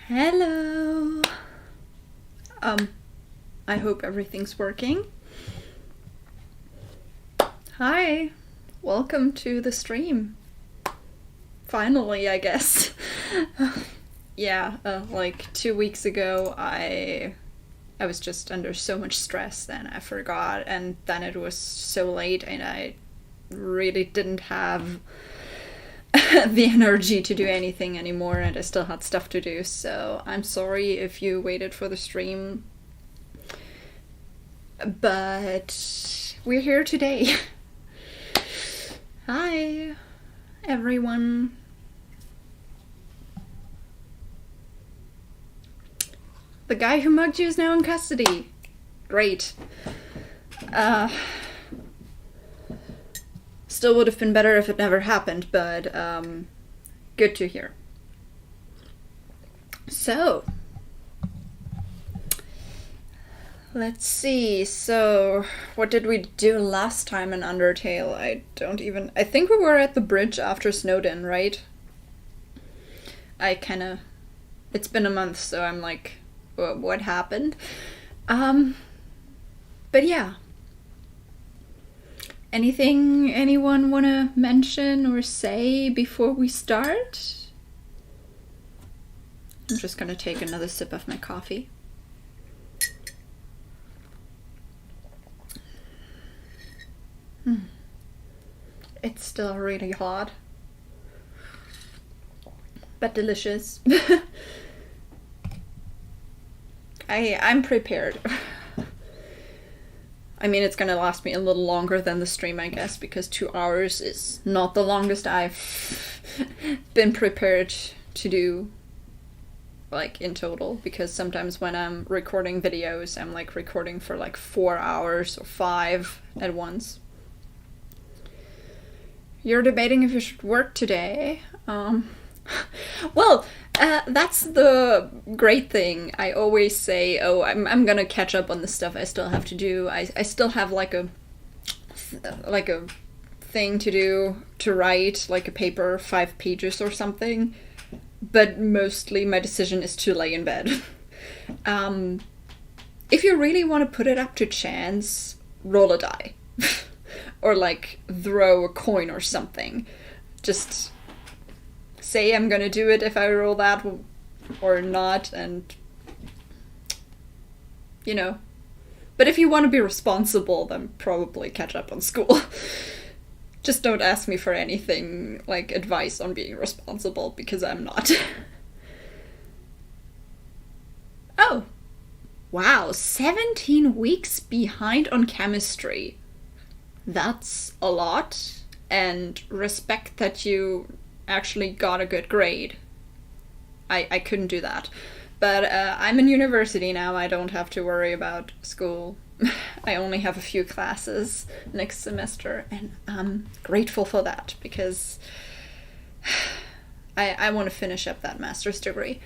Hello. I hope everything's working. Hi. Welcome to the stream. Finally, I guess. Yeah, like 2 weeks ago I was just under so much stress then I forgot, and then it was so late and I really didn't have the energy to do anything anymore, and I still had stuff to do, so I'm sorry if you waited for the stream. But we're here today. Hi, everyone. The guy who mugged you is now in custody. Great. Still would have been better if it never happened, but good to hear. So, let's see. So, what did we do last time in Undertale? I think we were at the bridge after Snowdin, right? It's been a month, so I'm like, what happened? But yeah. Anything anyone want to mention or say before we start? I'm just gonna take another sip of my coffee. It's still really hot, but delicious. I'm prepared. I mean, it's gonna last me a little longer than the stream, I guess, because 2 hours is not the longest I've been prepared to do, like, in total, because sometimes when I'm recording videos, I'm, like, recording for, like, 4 hours or 5 at once. You're debating if you should work today. Well, that's the great thing. I always say, oh, I'm gonna catch up on the stuff I still have to do. I still have like a thing to do, to write, like a paper, 5 pages or something. But mostly my decision is to lay in bed. If you really want to put it up to chance, roll a die. Or like throw a coin or something. Just say I'm gonna do it if I roll that or not, and you know. But if you want to be responsible, then probably catch up on school. Just don't ask me for anything like advice on being responsible, because I'm not. Oh, wow, 17 weeks behind on chemistry. That's a lot, and respect that you actually got a good grade. I couldn't do that. But I'm in university now, I don't have to worry about school. I only have a few classes next semester, and I'm grateful for that, because I want to finish up that master's degree.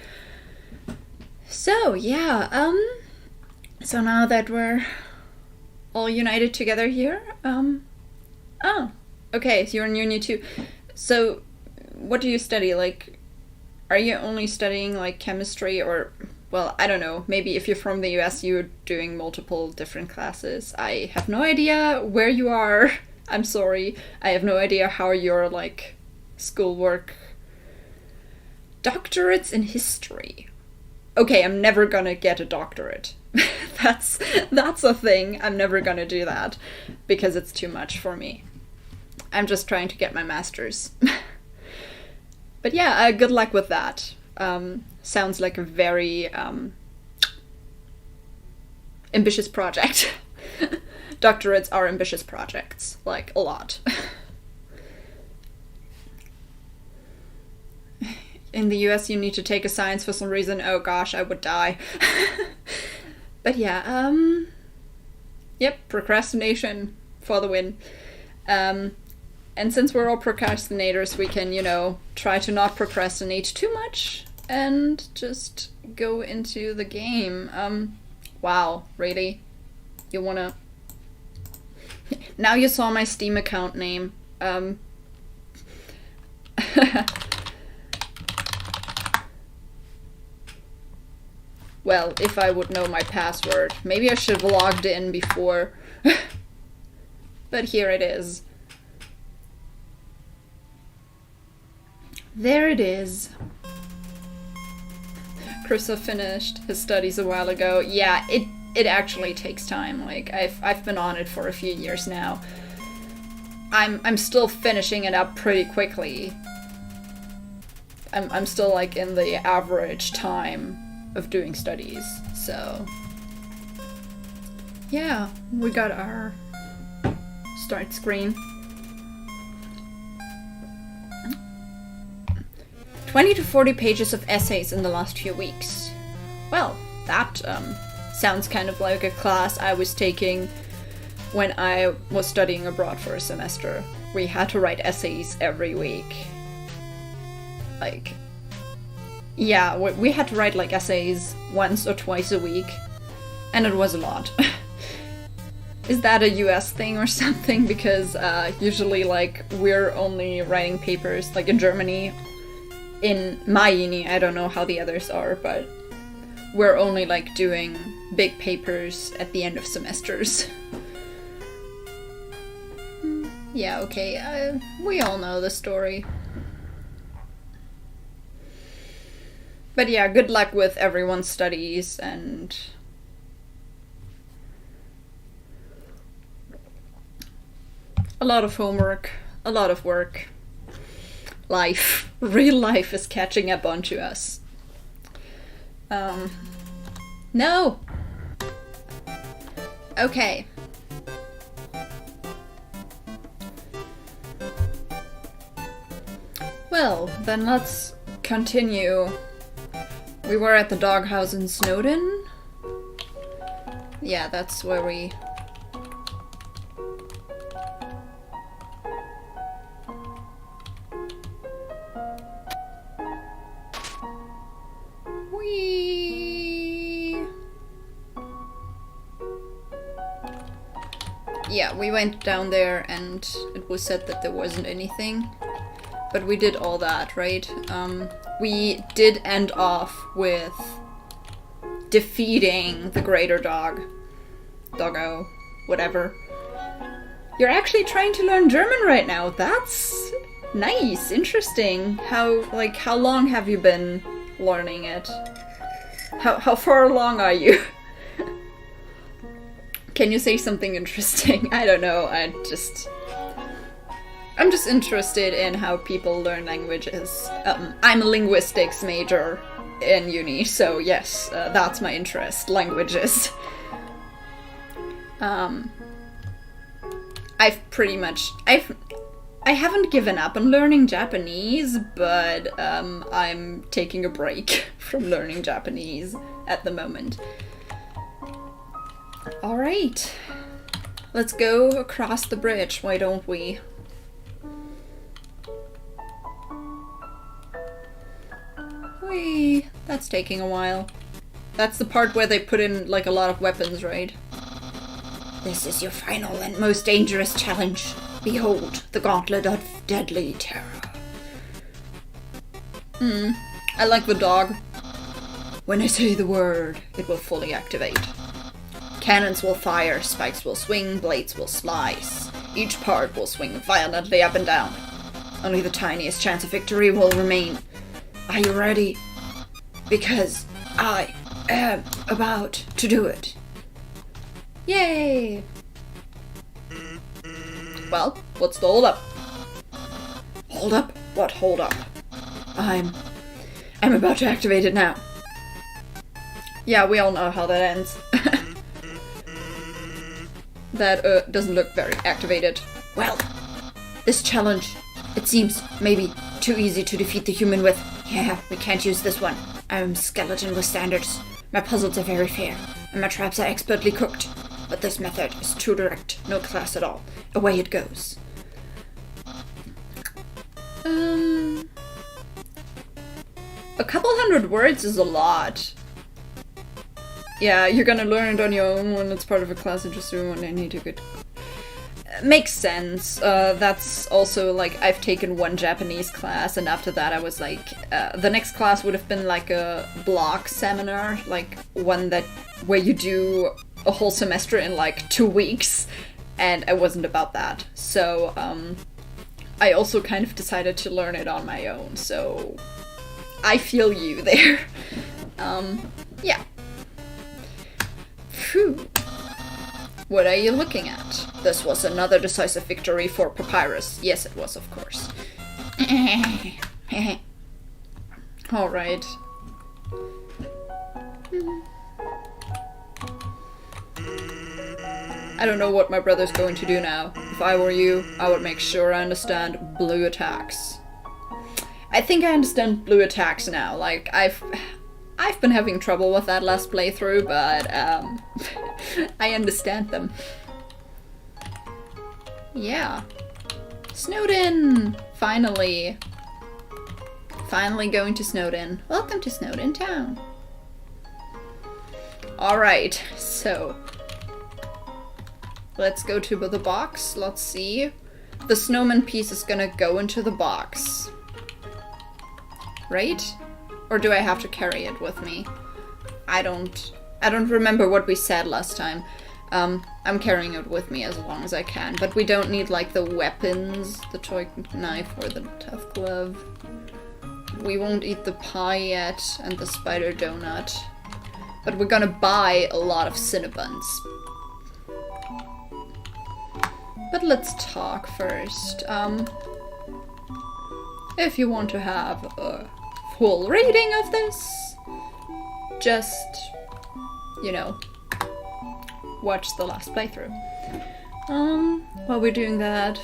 So, yeah, so now that we're all united together here, oh, okay, so you're in uni too. So, what do you study? Like, are you only studying, like, chemistry, or, well, I don't know, maybe if you're from the US, you're doing multiple different classes. I have no idea where you are. I'm sorry. I have no idea how your, like, schoolwork. Doctorates in history. Okay, I'm never gonna get a doctorate. That's a thing. I'm never gonna do that, because it's too much for me. I'm just trying to get my master's. But yeah, good luck with that. Sounds like a very ambitious project. Doctorates are ambitious projects, like a lot. In the US, you need to take a science for some reason. Oh gosh, I would die. But yeah, yep, procrastination for the win. And since we're all procrastinators, we can, you know, try to not procrastinate too much and just go into the game. Wow, really? You wanna... Now you saw my Steam account name. Well, if I would know my password. Maybe I should have logged in before. But here it is. There it is. Chris finished his studies a while ago. Yeah, it actually takes time. Like, I've been on it for a few years now. I'm still finishing it up pretty quickly. I'm still like in the average time of doing studies, so yeah, we got our start screen. 20 to 40 pages of essays in the last few weeks. Well, that sounds kind of like a class I was taking when I was studying abroad for a semester. We had to write essays every week. Like, yeah, we had to write like essays once or twice a week, and it was a lot. Is that a US thing or something? Because usually like we're only writing papers like in Germany. In my uni, I don't know how the others are, but we're only like doing big papers at the end of semesters. Yeah, okay, we all know the story. But yeah, good luck with everyone's studies and a lot of homework, a lot of work. Life, real life is catching up onto us. No! Okay. Well, then let's continue. We were at the doghouse in Snowdin. Yeah, that's where we... Yeah, we went down there and it was said that there wasn't anything. But we did all that, right? We did end off with defeating the greater dog. Doggo. Whatever. You're actually trying to learn German right now. That's nice. Interesting. How long have you been learning it? How far along are you? Can you say something interesting? I don't know. I'm just interested in how people learn languages. I'm a linguistics major in uni, so yes, that's my interest, languages. I haven't given up on learning Japanese, but I'm taking a break from learning Japanese at the moment. Alright, let's go across the bridge, why don't we? Whee! That's taking a while. That's the part where they put in, like, a lot of weapons, right? This is your final and most dangerous challenge. Behold, the gauntlet of deadly terror. I like the dog. When I say the word, it will fully activate. Cannons will fire, spikes will swing, blades will slice. Each part will swing violently up and down. Only the tiniest chance of victory will remain. Are you ready? Because I am about to do it. Yay! Well, what's the hold up? Hold up? What hold up? I'm about to activate it now. Yeah, we all know how that ends. That doesn't look very activated. Well, this challenge, it seems maybe too easy to defeat the human with. Yeah, we can't use this one. I'm a skeleton with standards. My puzzles are very fair, and my traps are expertly cooked. But this method is too direct, no class at all. Away it goes. A couple hundred words is a lot. Yeah, you're gonna learn it on your own when it's part of a class and just doing what I need to get. Makes sense. That's also like I've taken one Japanese class, and after that I was like, the next class would have been like a block seminar, like one that where you do a whole semester in like 2 weeks, and I wasn't about that. So I also kind of decided to learn it on my own. So I feel you there. Yeah. Phew. What are you looking at? This was another decisive victory for Papyrus. Yes, it was, of course. Alright. I don't know what my brother's going to do now. If I were you, I would make sure I understand blue attacks. I think I understand blue attacks now. Like, I've been having trouble with that last playthrough, but I understand them. Yeah. Snowdin! Finally. Finally going to Snowdin. Welcome to Snowdin Town. Alright, so let's go to the box. Let's see. The snowman piece is gonna go into the box. Right? Or do I have to carry it with me? I don't remember what we said last time. I'm carrying it with me as long as I can, but we don't need like the weapons, the toy knife or the tough glove. We won't eat the pie yet and the spider donut, but we're gonna buy a lot of Cinnabuns. But let's talk first. If you want to have a full reading of this, just, you know, watch the last playthrough. While we're doing that,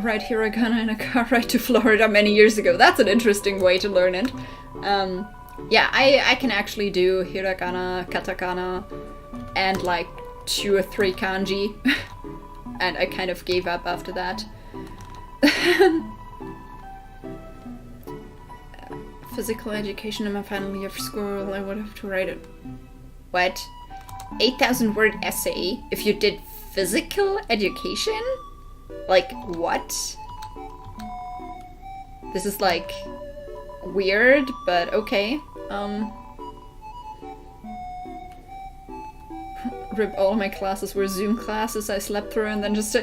ride hiragana in a car ride to Florida many years ago. That's an interesting way to learn it. Yeah, I can actually do hiragana, katakana, and like 2 or 3 kanji. And I kind of gave up after that. Physical education in my final year of school, I would have to write it. What? 8,000 word essay if you did physical education? Like, what? This is like weird, but okay. Rip, all of my classes were Zoom classes I slept through and then just...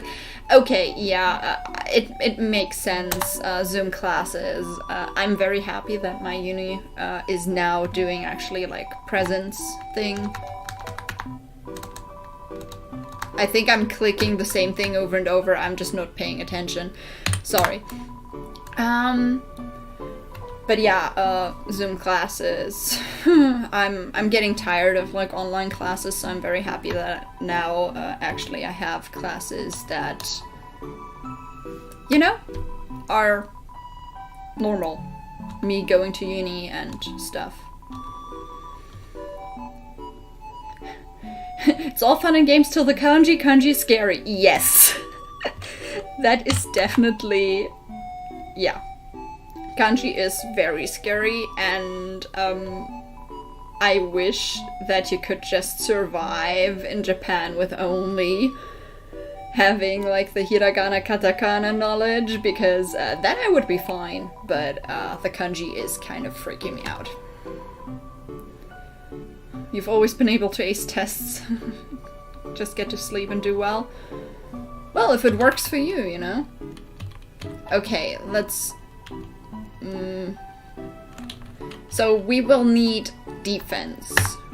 Okay, yeah, it makes sense, Zoom classes. I'm very happy that my uni is now doing actually like presence thing. I think I'm clicking the same thing over and over, I'm just not paying attention. Sorry. But yeah, Zoom classes. I'm getting tired of like online classes, so I'm very happy that now actually I have classes that, you know, are normal. Me going to uni and stuff. It's all fun and games till the kanji. Kanji is scary. Yes. That is definitely, yeah. Kanji is very scary, and I wish that you could just survive in Japan with only having like the hiragana katakana knowledge, because then I would be fine, but the kanji is kind of freaking me out. You've always been able to ace tests. Just get to sleep and do well. Well, if it works for you, you know? Okay, let's... So we will need defense,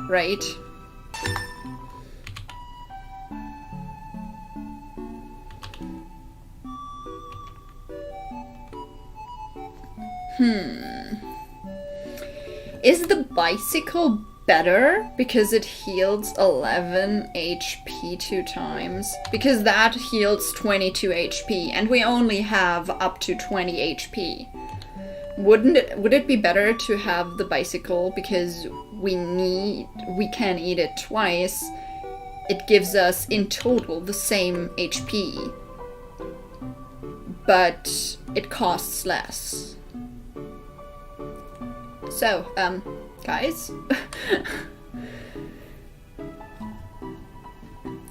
right? Is the bicycle better because it heals 11 HP 2 times? Because that heals 22 HP and we only have up to 20 HP. Would it be better to have the bicycle because we can eat it twice? It gives us in total the same HP, but it costs less. So, guys,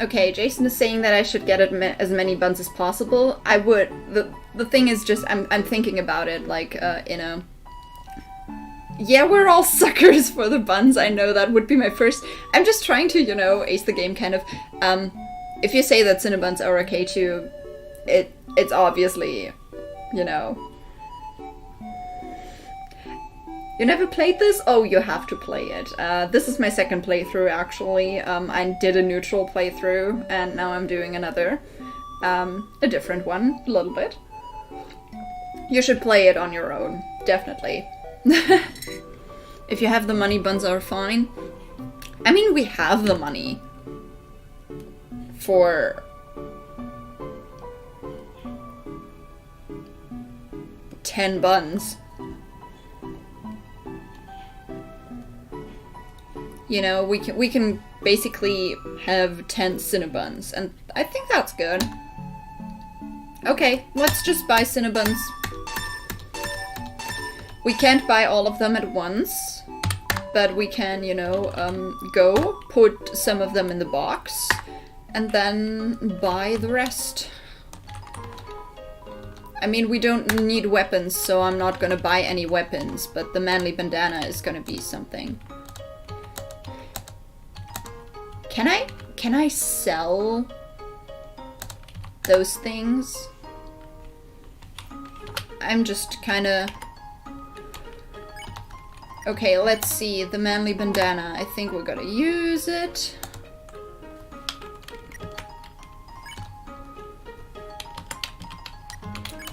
Okay, Jason is saying that I should get as many buns as possible. I would. The thing is just, I'm thinking about it, like, in a... Yeah, we're all suckers for the buns, I know that would be my first... I'm just trying to, you know, ace the game, kind of. If you say that Cinnabuns are okay too, it's obviously, you know... You never played this? Oh, you have to play it. This is my second playthrough, actually. I did a neutral playthrough, and now I'm doing another. A different one, a little bit. You should play it on your own, definitely. If you have the money, buns are fine. I mean, we have the money for 10 buns. You know, we can basically have 10 Cinnabuns, and I think that's good. Okay, let's just buy Cinnabuns. We can't buy all of them at once, but we can, you know, go, put some of them in the box, and then buy the rest. I mean, we don't need weapons, so I'm not gonna buy any weapons, but the manly bandana is gonna be something. Can I sell those things? I'm just kinda... Okay, let's see. The manly bandana. I think we're gonna use it.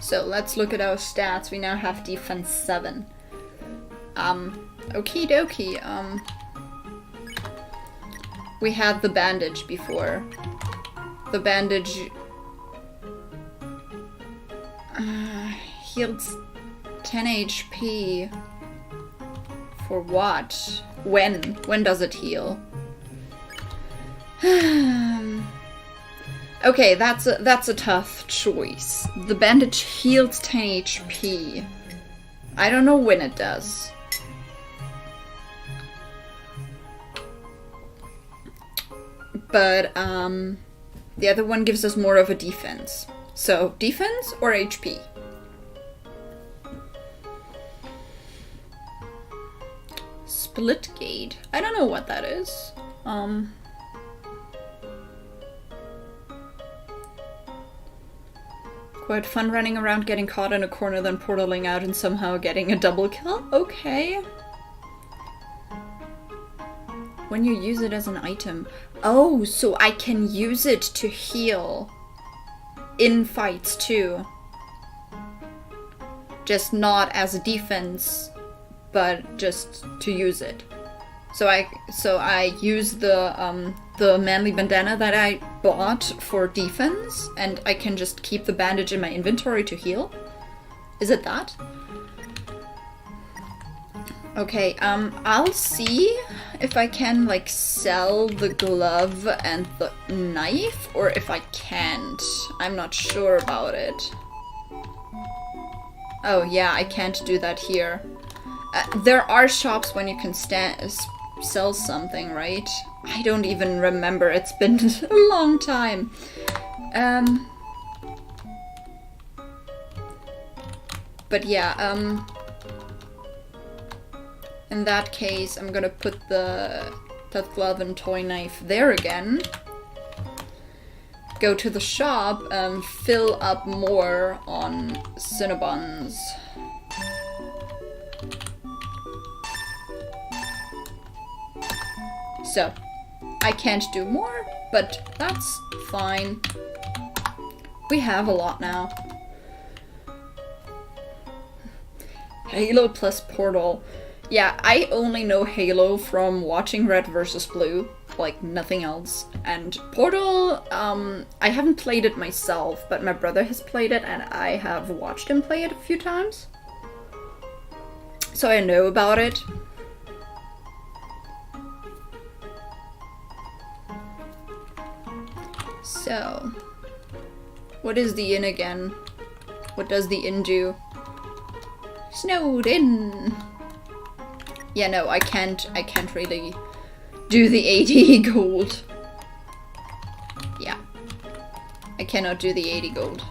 So let's look at our stats. We now have defense 7. Okie dokie. We had the bandage before. The bandage heals 10 HP. For what? When? When does it heal? Okay, that's a tough choice. The bandage heals 10 HP. I don't know when it does. But, the other one gives us more of a defense. So, defense or HP? Splitgate. I don't know what that is. Quite fun running around, getting caught in a corner, then portaling out and somehow getting a double kill? Okay. When you use it as an item. Oh, so I can use it to heal in fights too. Just not as a defense, but just to use it. So I use the manly bandana that I bought for defense, and I can just keep the bandage in my inventory to heal? Is it that? Okay, I'll see if I can, like, sell the glove and the knife, or if I can't. I'm not sure about it. Oh, yeah, I can't do that here. There are shops when you can sell something, right? I don't even remember. It's been a long time. But yeah, in that case, I'm gonna put that glove and toy knife there again. Go to the shop and fill up more on Cinnabuns. So, I can't do more, but that's fine. We have a lot now. Halo plus Portal. Yeah, I only know Halo from watching Red vs. Blue, like nothing else. And Portal, I haven't played it myself, but my brother has played it and I have watched him play it a few times. So I know about it. So, what is the inn again? What does the inn do? Snowdin! Yeah, no, I can't really do the 80 gold. I cannot do the 80 gold.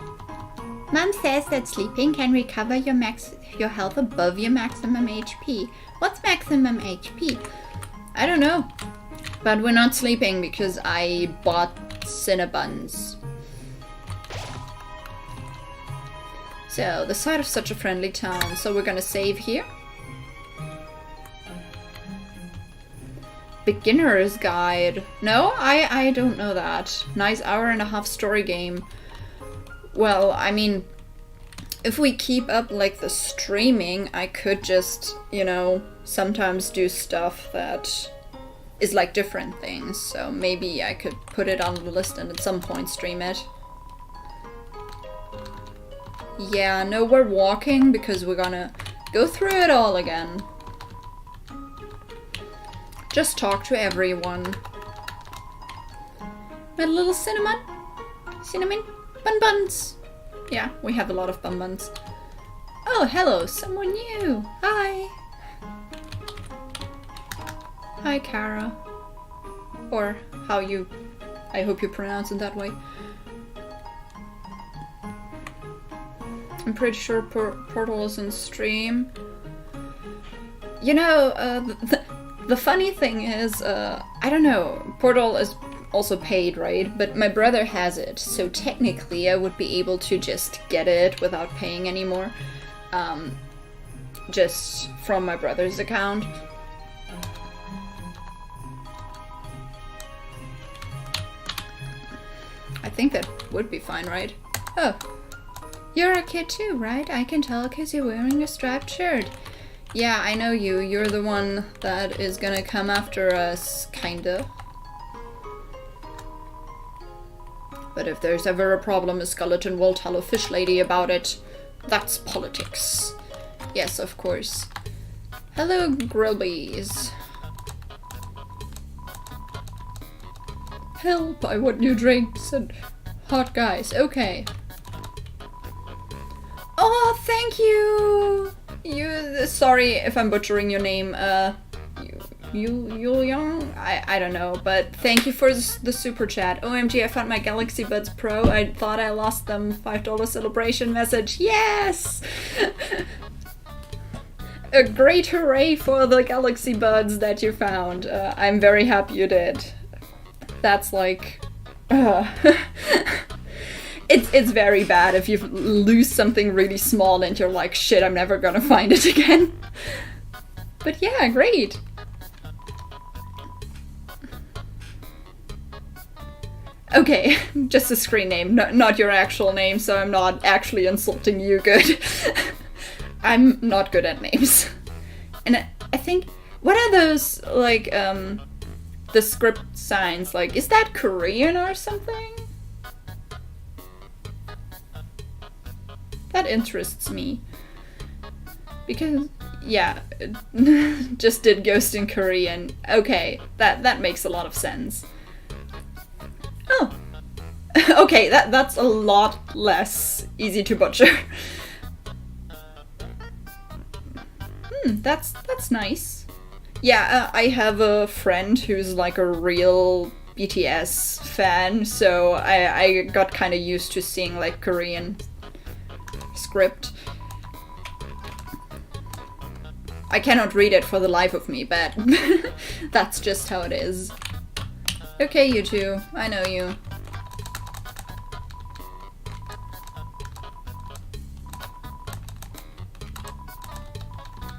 Mom says that sleeping can recover your health above your maximum HP. What's maximum HP? I don't know. But we're not sleeping because I bought Cinnabuns. So, the site of such a friendly town. So we're gonna save here. Beginner's Guide. No, I don't know that. Nice hour-and-a-half story game. Well, I mean, if we keep up like the streaming, I could just, you know, sometimes do stuff that is like different things. So maybe I could put it on the list and at some point stream it. Yeah, no, we're walking because we're gonna go through it all again. Just talk to everyone. My little cinnamon buns. Yeah, we have a lot of buns. Oh, hello, someone new. Hi. Hi, Kara. Or how you... I hope you pronounce it that way. I'm pretty sure Portal is in stream. You know, the funny thing is, I don't know, Portal is also paid, right? But my brother has it, so technically I would be able to just get it without paying anymore. Just from my brother's account. I think that would be fine, right? Oh. You're a kid too, right? I can tell because you're wearing a striped shirt. Yeah, I know you. You're the one that is gonna come after us, kinda. But if there's ever a problem, a skeleton will tell a fish lady about it. That's politics. Yes, of course. Hello, Grillbees. Help, I want new drinks and hot guys. Okay. Oh, thank you! Sorry if I'm butchering your name, Young? I don't know, but thank you for the super chat. OMG, I found my Galaxy Buds Pro. I thought I lost them. $5 celebration message. Yes! A great hooray for the Galaxy Buds that you found. I'm very happy you did. That's like... It's very bad if you lose something really small and you're like, shit, I'm never gonna find it again. But yeah, great. Okay, just a screen name, not your actual name, so I'm not actually insulting you good. I'm not good at names. And I think, what are those, like, the script signs? Like, is that Korean or something? That interests me. Because, yeah, just did Ghost in Korean. Okay, that makes a lot of sense. Oh. Okay, that's a lot less easy to butcher. That's nice. Yeah, I have a friend who's like a real BTS fan, so I got kind of used to seeing like Korean script. I cannot read it for the life of me, but that's just how it is. Okay, you two. I know you.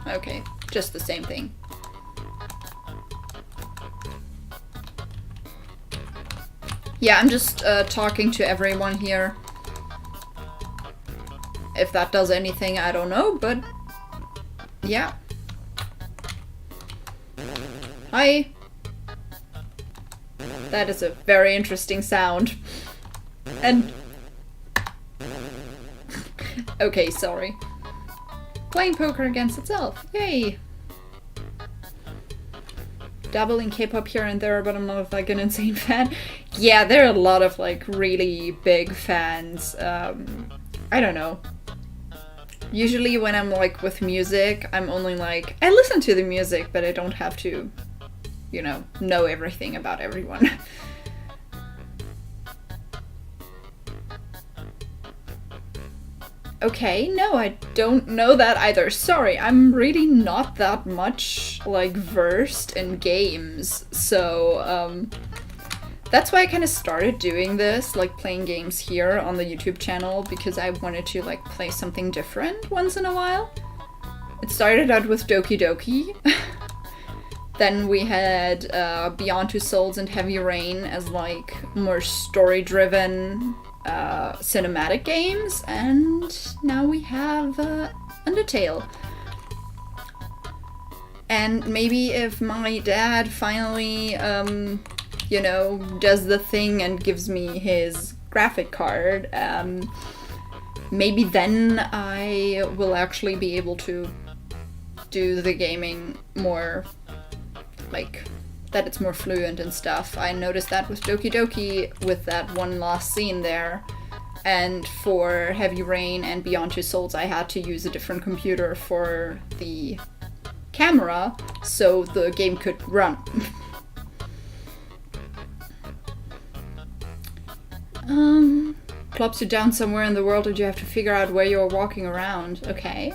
Okay, just the same thing. Yeah, I'm just talking to everyone here. If that does anything, I don't know, but yeah. Hi. That is a very interesting sound. And... okay, sorry. Playing poker against itself. Yay! Dabbling K-pop here and there, but I'm not like an insane fan. Yeah, there are a lot of like really big fans. I don't know. Usually when I'm like with music, I'm only like, I listen to the music, but I don't have to, you know everything about everyone. Okay, no, I don't know that either. Sorry, I'm really not that much, like, versed in games. So, that's why I kind of started doing this, like, playing games here on the YouTube channel, because I wanted to, like, play something different once in a while. It started out with Doki Doki. Then we had Beyond Two Souls and Heavy Rain as, like, more story-driven cinematic games, and now we have Undertale. And maybe if my dad finally, you know, does the thing and gives me his graphic card, maybe then I will actually be able to do the gaming more, like, that it's more fluent and stuff. I noticed that with Doki Doki, with that one last scene there. And for Heavy Rain and Beyond Two Souls, I had to use a different computer for the camera, so the game could run. Plops you down somewhere in the world and you have to figure out where you're walking around. Okay.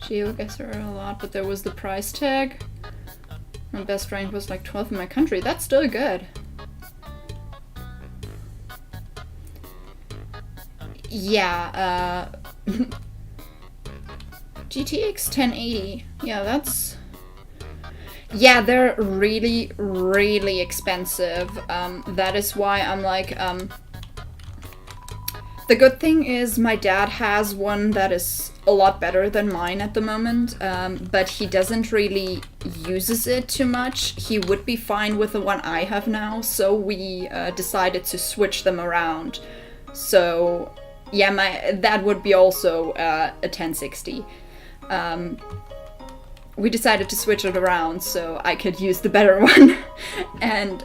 Geoguesser a lot, but there was the price tag. My best rank was like 12th in my country. That's still good. Yeah, GTX 1080. Yeah, that's... Yeah, they're really, really expensive. That is why I'm like, the good thing is my dad has one that is a lot better than mine at the moment, but he doesn't really uses it too much. He would be fine with the one I have now, so we decided to switch them around. So yeah, that would be also a 1060. We decided to switch it around so I could use the better one, and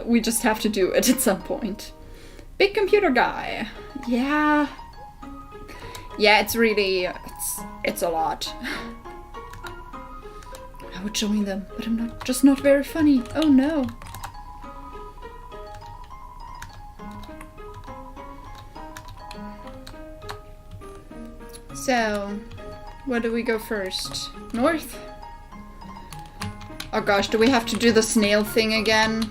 we just have to do it at some point. Big computer guy. Yeah. Yeah, it's really, it's a lot. I would join them, but I'm just not very funny. Oh no. So, where do we go first? North? Oh gosh, do we have to do the snail thing again?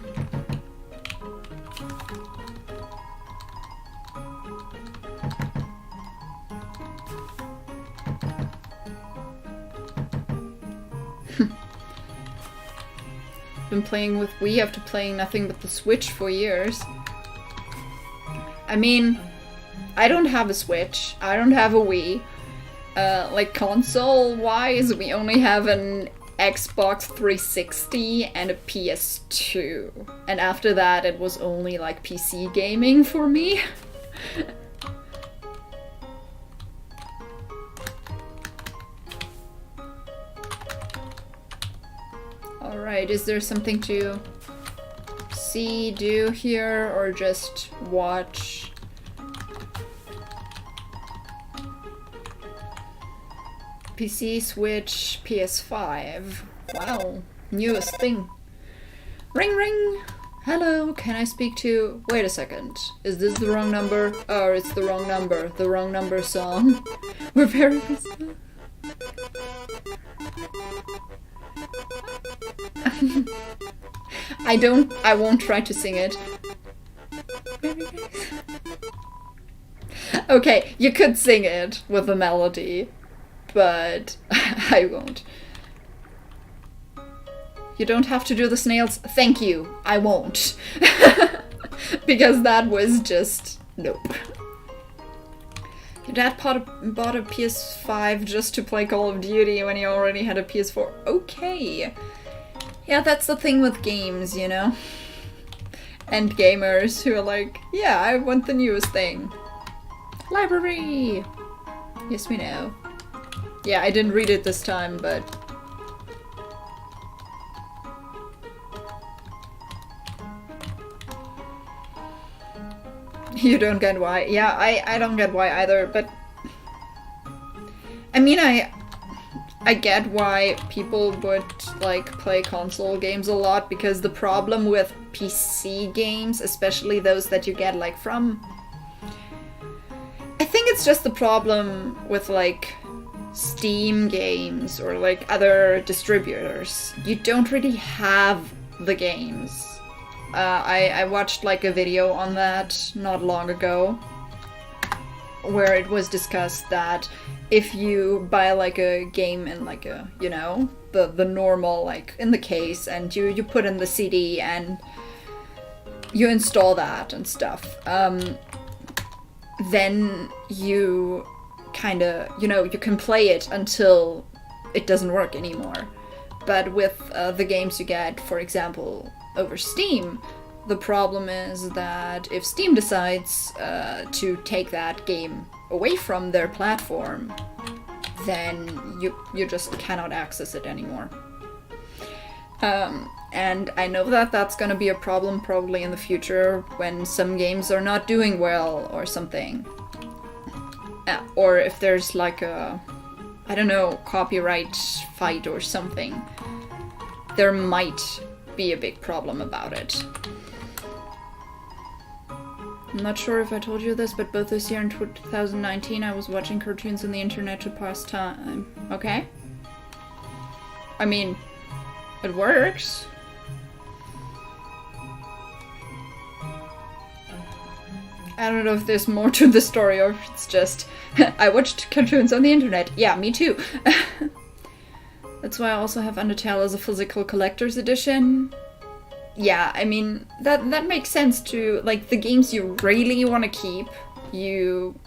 Been playing with Wii after playing nothing but the Switch for years. I mean, I don't have a Switch. I don't have a Wii. Like, console-wise, we only have an Xbox 360 and a PS2. And after that, it was only, like, PC gaming for me. Alright, is there something to see, do here, or just watch? PC, Switch, PS5. Wow, newest thing. Ring ring! Hello, can I speak to... Wait a second. Is this the wrong number? Oh, it's the wrong number. The wrong number song. We're very busy. I won't try to sing it. Okay, you could sing it with a melody, but I won't. You don't have to do the snails. Thank you, I won't. Because that was just... nope. Your dad bought a PS5 just to play Call of Duty when he already had a PS4. Okay. Yeah, that's the thing with games, you know? And gamers who are like, yeah, I want the newest thing. Library! Yes, we know. Yeah, I didn't read it this time, but... You don't get why. Yeah, I don't get why either, but... I mean, I get why people would, like, play console games a lot, because the problem with PC games, especially those that you get, like, from... I think it's just the problem with like Steam games or like other distributors. You don't really have the games. I watched like a video on that not long ago where it was discussed that if you buy like a game in like a, you know, the normal, like in the case, and you put in the CD and you install that and stuff, then you kind of, you know, you can play it until it doesn't work anymore. But with the games you get, for example, over Steam, the problem is that if Steam decides to take that game away from their platform, then you just cannot access it anymore. And I know that that's gonna be a problem probably in the future when some games are not doing well or something. Or if there's like a, I don't know, copyright fight or something. There might be a big problem about it. I'm not sure if I told you this, but both this year and 2019 I was watching cartoons on the internet to pass time. Okay? I mean, it works. I don't know if there's more to the story or if it's just I watched cartoons on the internet. Yeah, me too. That's why I also have Undertale as a physical collector's edition. Yeah, I mean, that makes sense too. Like, the games you really want to keep, you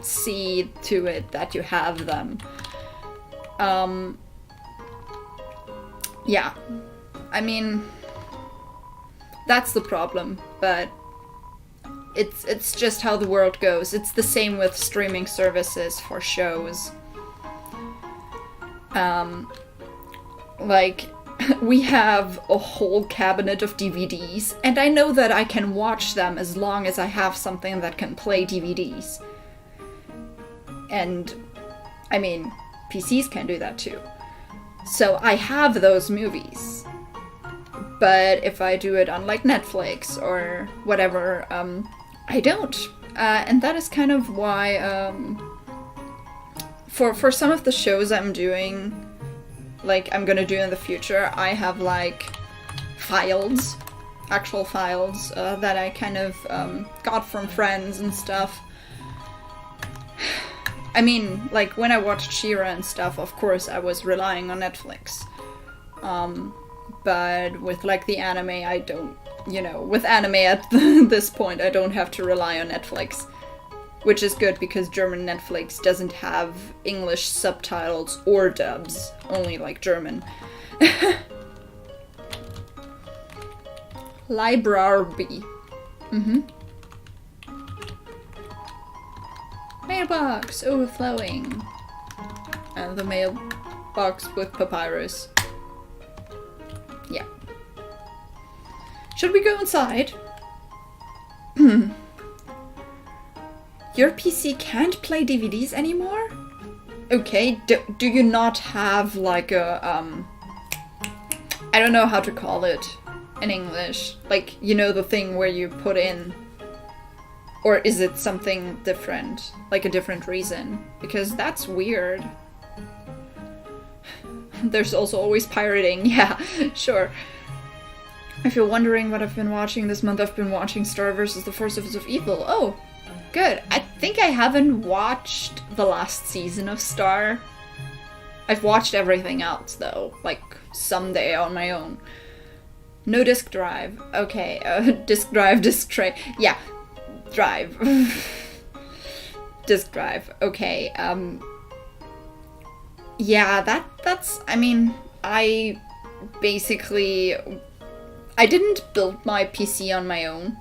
see to it that you have them. Yeah. I mean, that's the problem, but it's just how the world goes. It's the same with streaming services for shows. Like, we have a whole cabinet of DVDs, and I know that I can watch them as long as I have something that can play DVDs. And, I mean, PCs can do that too. So I have those movies. But if I do it on, like, Netflix or whatever, I don't. And that is kind of why, for some of the shows I'm doing, like I'm gonna do in the future, I have like files, actual files, that I kind of got from friends and stuff. I mean, like when I watched She-Ra and stuff, of course I was relying on Netflix. But with like the anime, I don't, you know, with anime at this point, I don't have to rely on Netflix. Which is good because German Netflix doesn't have English subtitles or dubs, only like German. Library. Mailbox overflowing. And the mailbox with Papyrus. Yeah. Should we go inside? Your PC can't play DVDs anymore? Okay, do you not have like a, I don't know how to call it in English. Like, you know, the thing where you put in, or is it something different? Like a different reason? Because that's weird. There's also always pirating, yeah, sure. If you're wondering what I've been watching this month, I've been watching Star vs. the Forces of Evil. Oh, good. I think I haven't watched the last season of Star. I've watched everything else, though, like someday on my own. No disk drive. Okay, disk drive, disk tray. Yeah, drive. Disk drive. Okay, yeah, that's, I mean, I didn't build my PC on my own,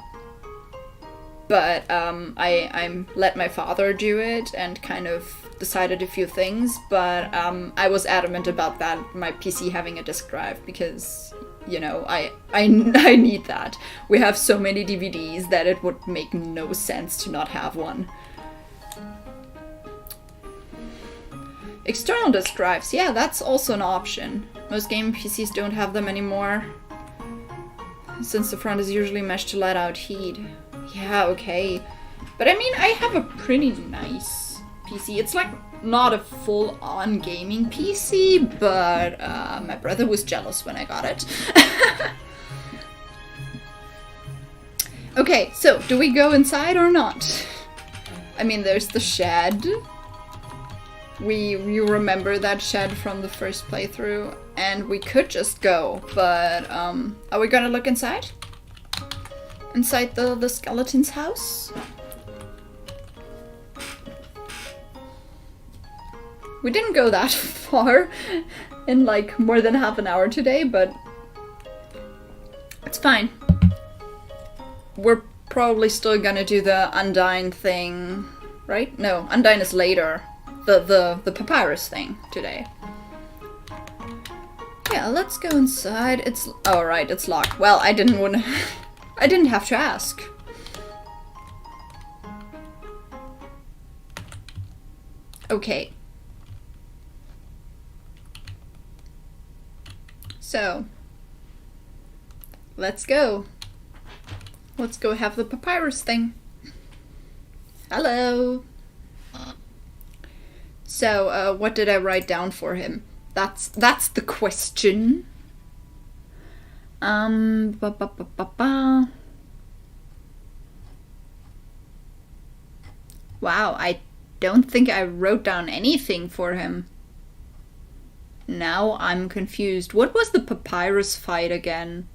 but I let my father do it and kind of decided a few things, but I was adamant about that, my PC having a disk drive, because, you know, I need that. We have so many DVDs that it would make no sense to not have one. External disk drives, yeah, that's also an option. Most gaming PCs don't have them anymore, since the front is usually meshed to let out heat. Yeah, okay. But I mean, I have a pretty nice PC. It's like not a full-on gaming PC, but my brother was jealous when I got it. Okay, so do we go inside or not? I mean, there's the shed. You remember that shed from the first playthrough, and we could just go, but are we gonna look inside? Inside the skeleton's house? We didn't go that far in like more than half an hour today, but it's fine. We're probably still gonna do the Undyne thing, right? No, Undyne is later. The Papyrus thing today. Yeah, let's go inside. It's oh right, it's locked. Well, I didn't want to. I didn't have to ask. Okay. So, let's go. Let's go have the Papyrus thing. Hello. So, what did I write down for him? That's the question. Wow, I don't think I wrote down anything for him. Now I'm confused. What was the Papyrus fight again?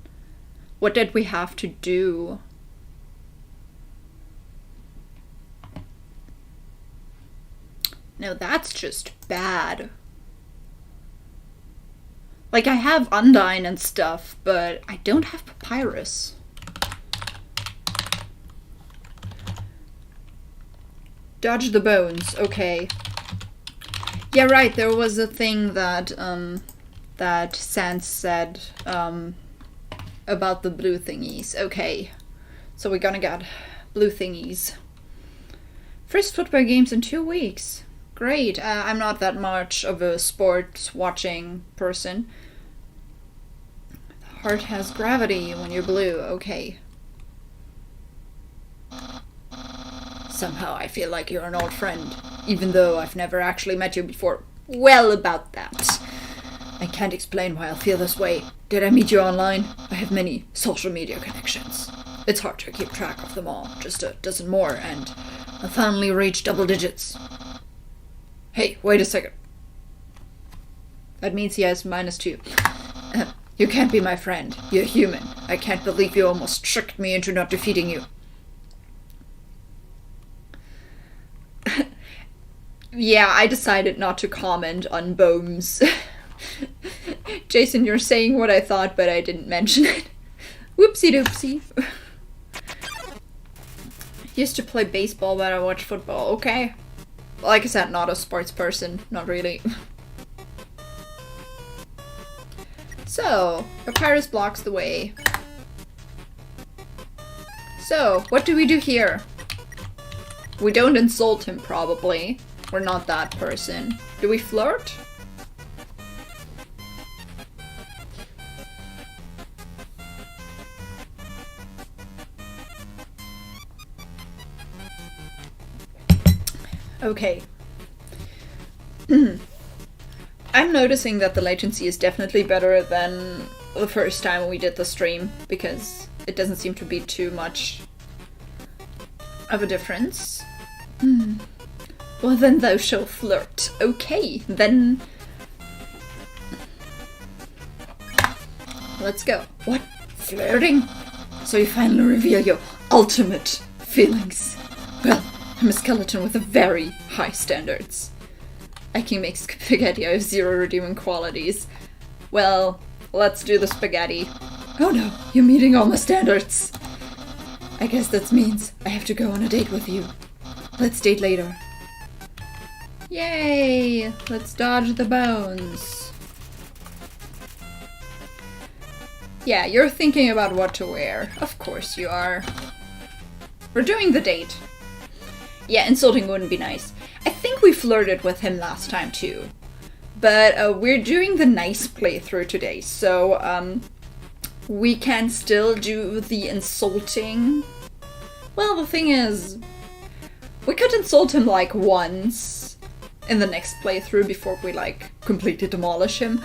What did we have to do? No, that's just bad. Like, I have Undyne and stuff, but I don't have Papyrus. Dodge the bones, okay. Yeah, right, there was a thing that, that Sans said, about the blue thingies. Okay, so we're gonna get blue thingies. First football games in 2 weeks. Great, I'm not that much of a sports watching person. The heart has gravity when you're blue, okay. Somehow I feel like you're an old friend, even though I've never actually met you before. Well, about that. I can't explain why I feel this way. Did I meet you online? I have many social media connections. It's hard to keep track of them all, just a dozen more, and I finally reached double digits. Hey, wait a second. That means he has -2. You can't be my friend. You're human. I can't believe you almost tricked me into not defeating you. Yeah, I decided not to comment on Bohm's. Jason, you're saying what I thought, but I didn't mention it. Whoopsie doopsie. Used to play baseball, but I watch football. Okay. Like I said, not a sports person. Not really. So, Papyrus blocks the way. So, what do we do here? We don't insult him, probably. We're not that person. Do we flirt? Okay. I'm noticing that the latency is definitely better than the first time we did the stream, because it doesn't seem to be too much of a difference. Well, then thou shalt flirt. Okay, then... Let's go. What? Flirting? So you finally reveal your ultimate feelings. Well, I'm a skeleton with very high standards. I can make spaghetti, I have 0 redeeming qualities. Well, let's do the spaghetti. Oh no, you're meeting all my standards. I guess that means I have to go on a date with you. Let's date later. Yay! Let's dodge the bones. Yeah, you're thinking about what to wear. Of course you are. We're doing the date. Yeah, insulting wouldn't be nice. I think we flirted with him last time too. But we're doing the nice playthrough today, so we can still do the insulting. Well, the thing is, We could insult him like once in the next playthrough before we like completely demolish him.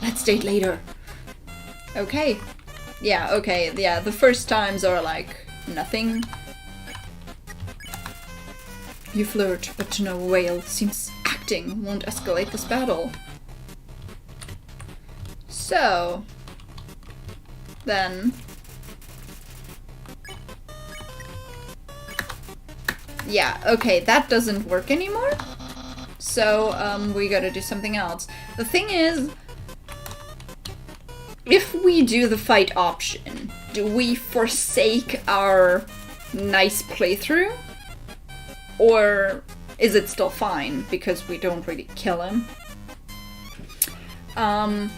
Let's date later. Okay. Yeah, okay, yeah, the first times are like nothing. You flirt, but to no avail. Seems acting won't escalate this battle. So, then, yeah, okay, that doesn't work anymore. So, we gotta do something else. The thing is, if we do the fight option, do we forsake our nice playthrough? Or is it still fine because we don't really kill him? I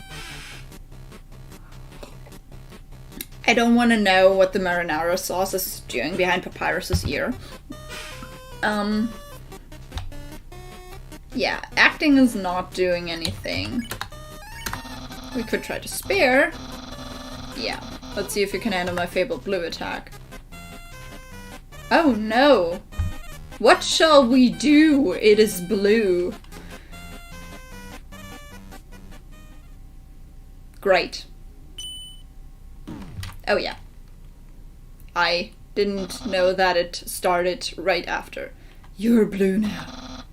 don't want to know what the marinara sauce is doing behind Papyrus's ear. Yeah, acting is not doing anything. We could try to spare. Yeah, let's see if you can handle my fabled blue attack. Oh no! What shall we do? It is blue. Great. Oh yeah. I didn't know that it started right after. You're blue now.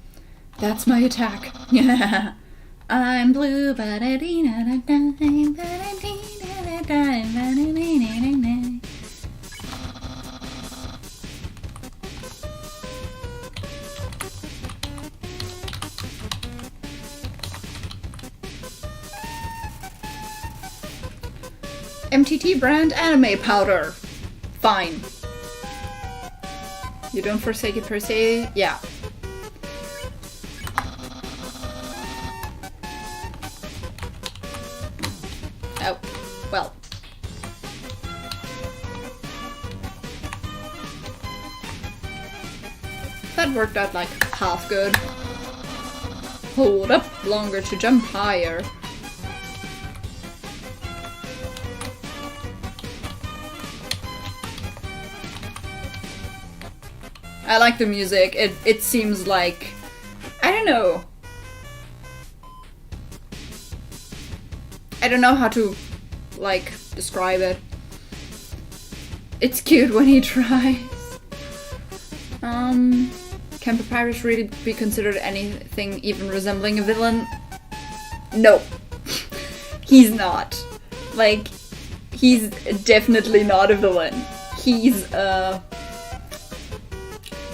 That's my attack. Yeah. I'm blue, MTT brand anime powder. Fine. You don't forsake it per se? Yeah. Oh, well. That worked out like half good. Hold up longer to jump higher. I like the music. It seems like, I don't know. I don't know how to, like, describe it. It's cute when he tries. Can Papyrus really be considered anything even resembling a villain? No. He's not. Like, he's definitely not a villain. He's a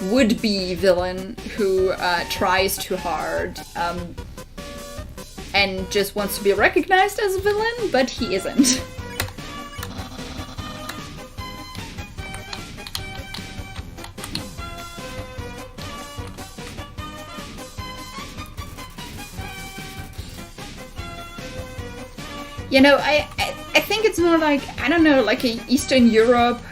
would-be villain who tries too hard and just wants to be recognized as a villain, but he isn't. You know, I think it's more like, I don't know, like a Eastern Europe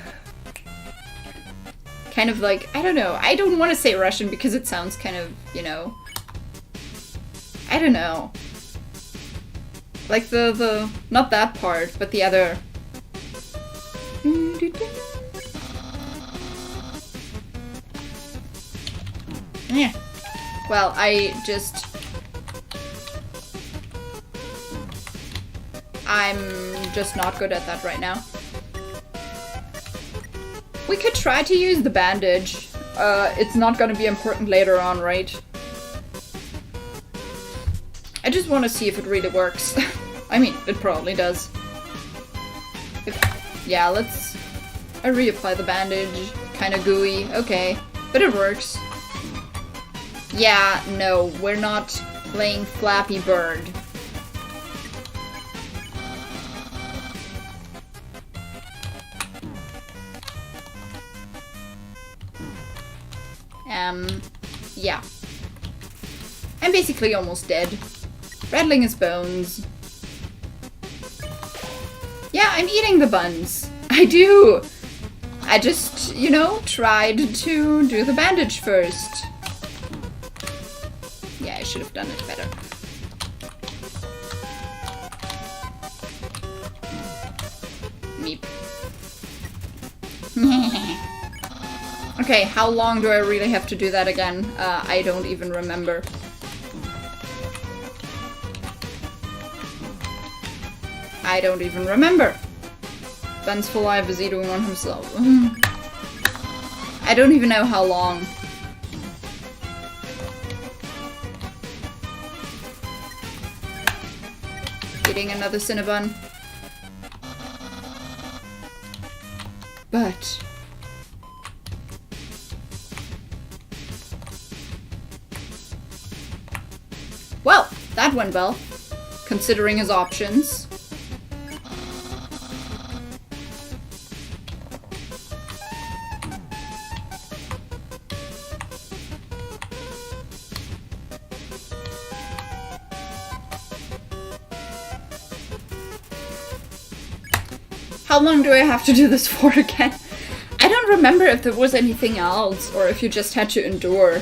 kind of like, I don't know, I don't want to say Russian because it sounds kind of, you know, I don't know. Like the not that part, but the other. Yeah. Well, I'm just not good at that right now. We could try to use the bandage. It's not gonna be important later on, right? I just want to see if it really works. I mean, it probably does. Yeah, let's reapply the bandage. Kinda gooey, okay. But it works. Yeah, no, we're not playing Flappy Bird. Yeah. I'm basically almost dead. Rattling his bones. Yeah, I'm eating the buns. I do! I just, you know, tried to do the bandage first. Yeah, I should have done it better. Meep. Okay, how long do I really have to do that again? I don't even remember. I don't even remember. Ben's for life, is he doing one himself? I don't even know how long. Eating another Cinnabon. But... well, that went well. Considering his options. How long do I have to do this for again? I don't remember if there was anything else, or if you just had to endure.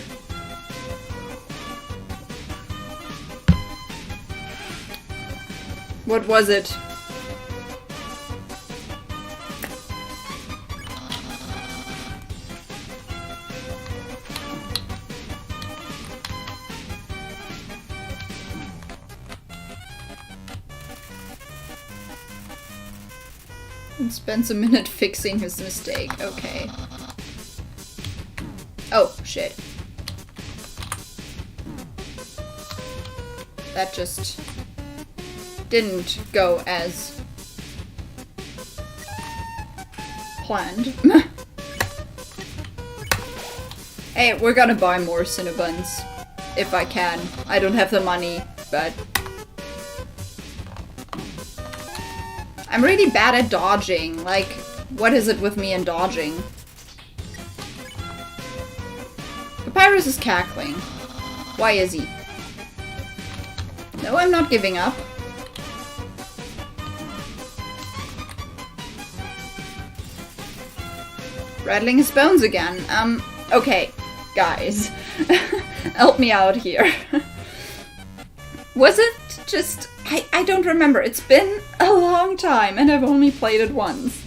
What was it? And spends a minute fixing his mistake. Okay. Oh, shit. That just didn't go as planned. Hey, we're gonna buy more Cinnabons. If I can. I don't have the money, but... I'm really bad at dodging. Like, what is it with me and dodging? Papyrus is cackling. Why is he? No, I'm not giving up. Rattling his bones again. Okay, guys. Help me out here. Was it just... I don't remember. It's been a long time and I've only played it once.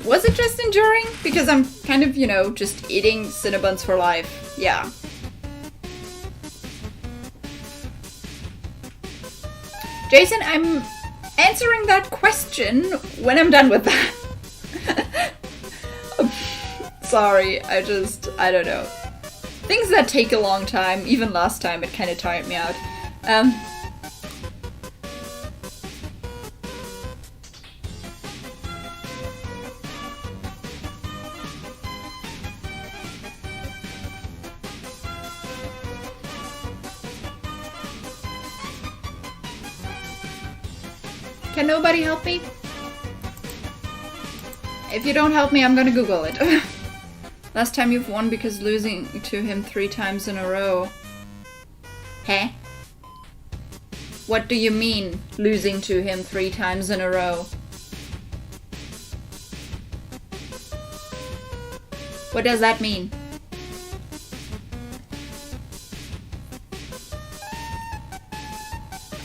Was it just enduring? Because I'm kind of, you know, just eating Cinnabons for life. Yeah. Jason, I'm answering that question when I'm done with that. Sorry, I don't know. Things that take a long time, even last time it kind of tired me out. Can nobody help me? If you don't help me, I'm gonna Google it. Last time you've won because losing to him 3 times in a row. Huh? What do you mean, losing to him 3 times in a row? What does that mean?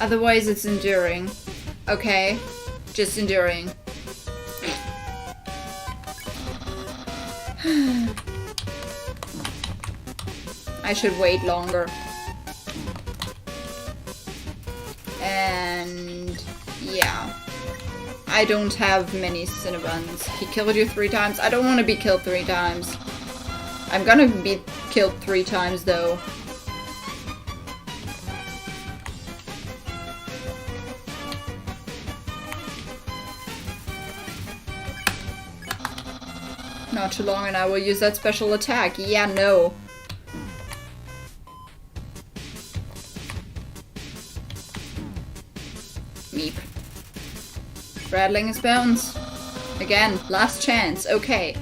Otherwise it's enduring. Okay, just enduring. I should wait longer. And yeah. I don't have many Cinnabons. He killed you 3 times. I don't want to be killed 3 times. I'm gonna be killed 3 times though. Not too long and I will use that special attack. Yeah, no. Meep. Rattling his bones. Again, last chance. Okay.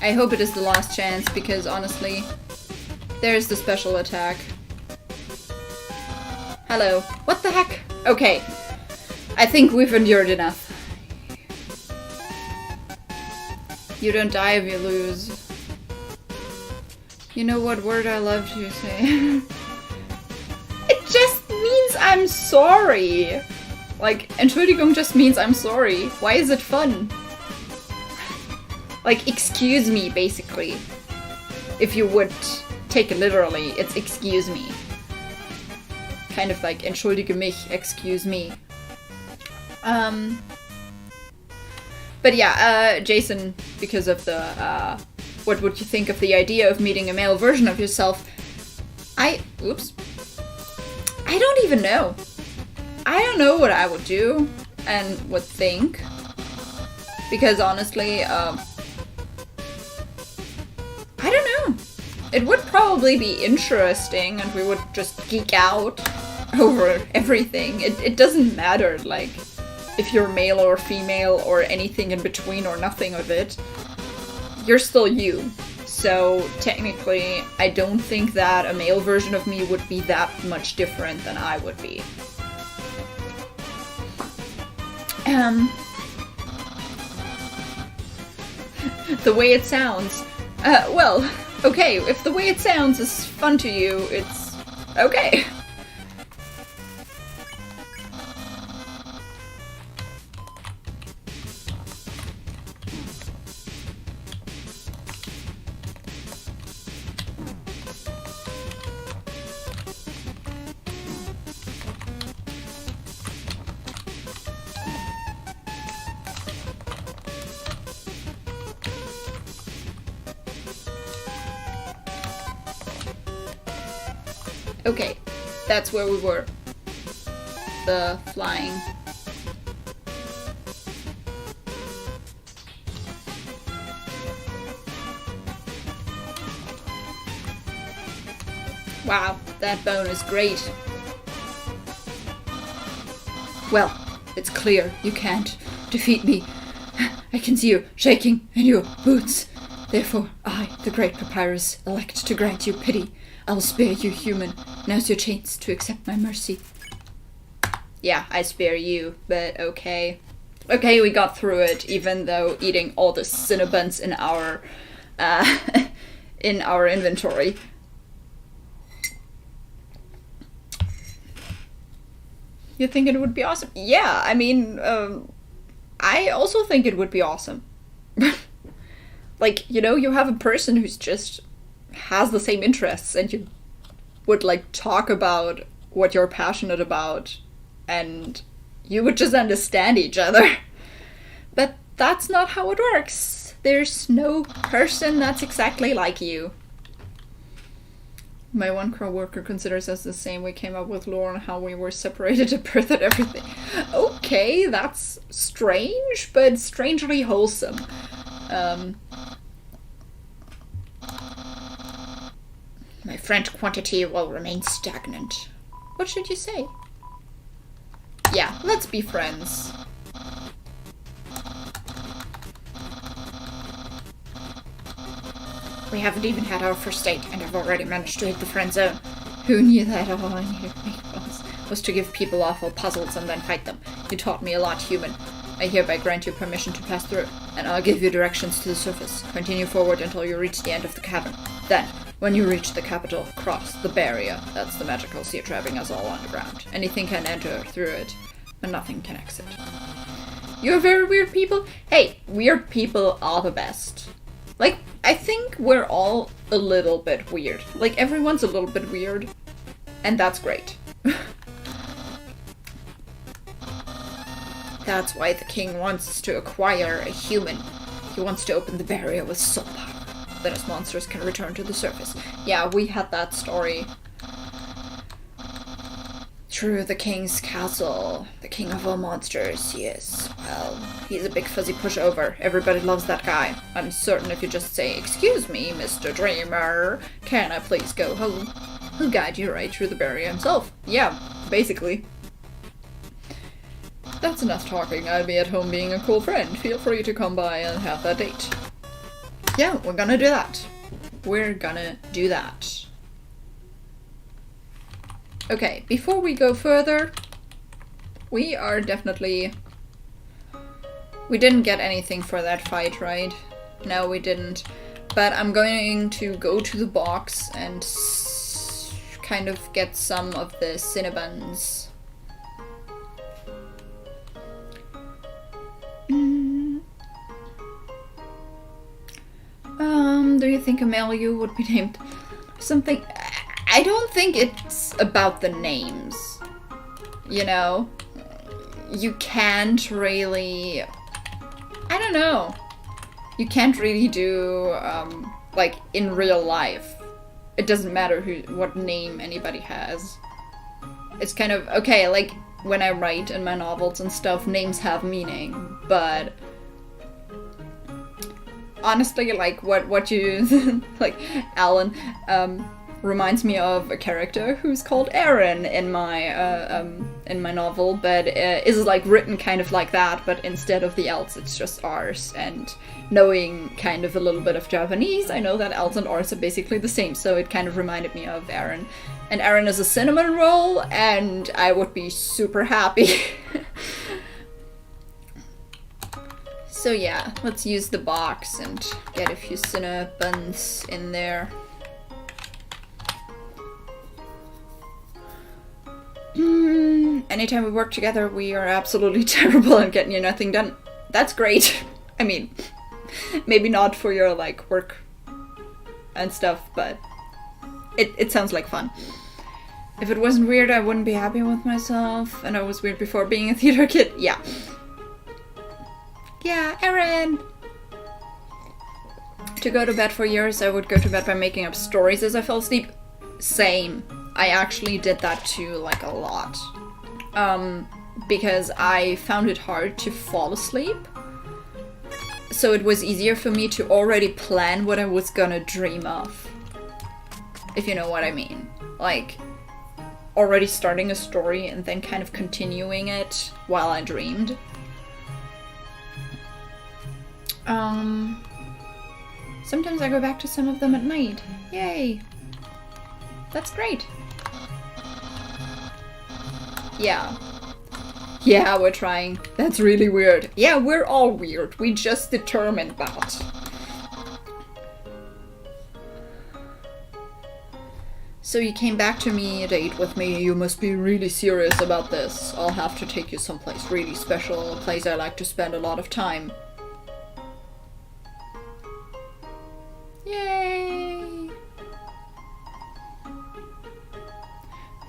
I hope it is the last chance because honestly, there's the special attack. Hello. What the heck? Okay. I think we've endured enough. You don't die if you lose. You know what word I love to say? It just means I'm sorry. Like, Entschuldigung just means I'm sorry. Why is it fun? Like, excuse me, basically. If you would take it literally, it's excuse me. Kind of like, entschuldige mich, excuse me. But yeah, Jason, because of the, what would you think of the idea of meeting a male version of yourself? I don't even know. I don't know what I would do and would think. Because honestly, I don't know. It would probably be interesting and we would just geek out over everything. It doesn't matter, like, if you're male or female or anything in between or nothing of it. You're still you. So technically, I don't think that a male version of me would be that much different than I would be. The way it sounds. Well, okay, if the way it sounds is fun to you, it's okay. Okay, that's where we were. The flying. Wow, that bone is great. Well, it's clear you can't defeat me. I can see you shaking in your boots. Therefore, I, the great Papyrus, elect to grant you pity. I will spare you, human. Now's your chance to accept my mercy. Yeah, I spare you, but okay. Okay, we got through it, even though eating all the Cinnabons in our inventory. You think it would be awesome? Yeah, I mean, I also think it would be awesome. Like, you know, you have a person who's just has the same interests and you would like talk about what you're passionate about and you would just understand each other. But that's not how it works. There's no person that's exactly like you. My one co-worker considers us the same. We came up with lore on how we were separated at birth and everything. Okay, that's strange, but strangely wholesome. My French quantity will remain stagnant. What should you say? Yeah, let's be friends. We haven't even had our first date, and I've already managed to hit the friend zone. Who knew that all I needed was to give people awful puzzles and then fight them? You taught me a lot, human. I hereby grant you permission to pass through, and I'll give you directions to the surface. Continue forward until you reach the end of the cavern. Then, when you reach the capital, cross the barrier. That's the magical sea trapping us all underground. Anything can enter through it, and nothing can exit. You're very weird people? Hey, weird people are the best. Like, I think we're all a little bit weird. Like, everyone's a little bit weird, and that's great. That's why the king wants to acquire a human. He wants to open the barrier with soul power. Then his monsters can return to the surface. Yeah, we had that story. Through the king's castle. The king of all monsters, yes. Well, he's a big fuzzy pushover. Everybody loves that guy. I'm certain if you just say, "Excuse me, Mr. Dreamer, can I please go home?" he'll guide you right through the barrier himself. Yeah, basically. That's enough talking. I'll be at home being a cool friend. Feel free to come by and have that date. Yeah, we're gonna do that. We're gonna do that. Okay, before we go further, we are definitely... We didn't get anything for that fight, right? No, we didn't. But I'm going to go to the box and kind of get some of the Cinnabons. do you think Amelia would be named? Something... I don't think it's about the names. You know? You can't really... I don't know. You can't really do, like, in real life. It doesn't matter what name anybody has. It's kind of... Okay, like, when I write in my novels and stuff, names have meaning, but... Honestly, like, what you... like, Alan, reminds me of a character who's called Aaron in my novel, but is like written kind of like that, but instead of the L's it's just R's. And knowing kind of a little bit of Japanese, I know that L's and R's are basically the same, so it kind of reminded me of Aaron. And Aaron is a cinnamon roll, and I would be super happy. So yeah, let's use the box and get a few Cinnabons in there. Anytime we work together, we are absolutely terrible at getting you nothing done. That's great. I mean, maybe not for your, like, work and stuff, but it sounds like fun. If it wasn't weird, I wouldn't be happy with myself, and I was weird before being a theater kid. Yeah. Yeah, Erin! To go to bed for years, I would go to bed by making up stories as I fell asleep. Same. I actually did that too, like, a lot. Because I found it hard to fall asleep. So it was easier for me to already plan what I was gonna dream of. If you know what I mean. Like, already starting a story and then kind of continuing it while I dreamed. Sometimes I go back to some of them at night. Yay! That's great. Yeah. Yeah, we're trying. That's really weird. Yeah, we're all weird. We just determined that. So you came back to me, a date with me. You must be really serious about this. I'll have to take you someplace really special, a place I like to spend a lot of time. Yay!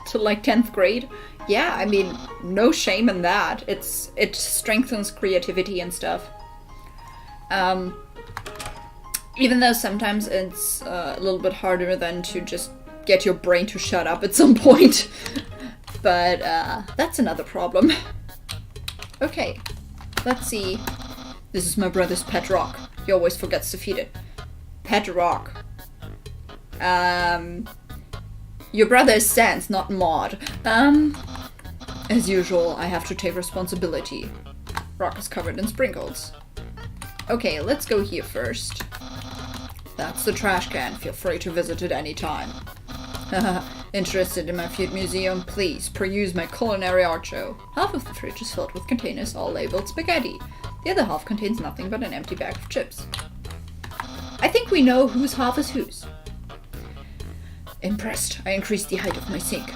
To like 10th grade? Yeah, I mean, no shame in that. It strengthens creativity and stuff. Even though sometimes it's a little bit harder than to just get your brain to shut up at some point. But that's another problem. Okay, let's see. This is my brother's pet rock. He always forgets to feed it. Pet rock. Your brother is Sans, not Maud. As usual, I have to take responsibility. Rock is covered in sprinkles. Okay, let's go here first. That's the trash can. Feel free to visit it any time. Interested in my food museum? Please, peruse my culinary art show. Half of the fridge is filled with containers all labeled spaghetti. The other half contains nothing but an empty bag of chips. I think we know whose half is whose. Impressed, I increased the height of my sink.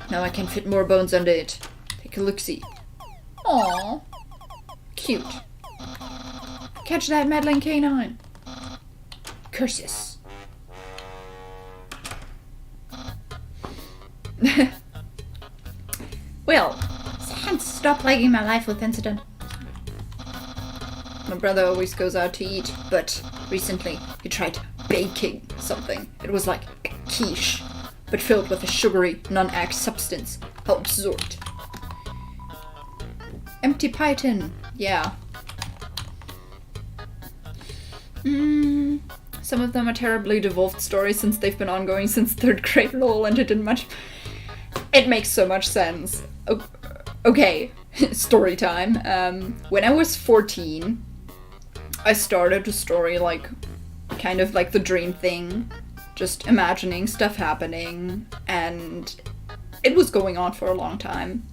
Now I can fit more bones under it. Take a look-see. Aww. Cute. Catch that meddling canine. Curses. Well, Sans, stop plaguing my life with incident. My brother always goes out to eat, but recently he tried baking something. It was like a quiche, but filled with a sugary, non-egg substance. How absurd. Empty pie tin. Yeah. Some of them are terribly devolved stories since they've been ongoing since 3rd grade, lol, and it didn't much... It makes so much sense. Okay, story time. When I was 14, I started a story like, kind of like the dream thing. Just imagining stuff happening, and it was going on for a long time.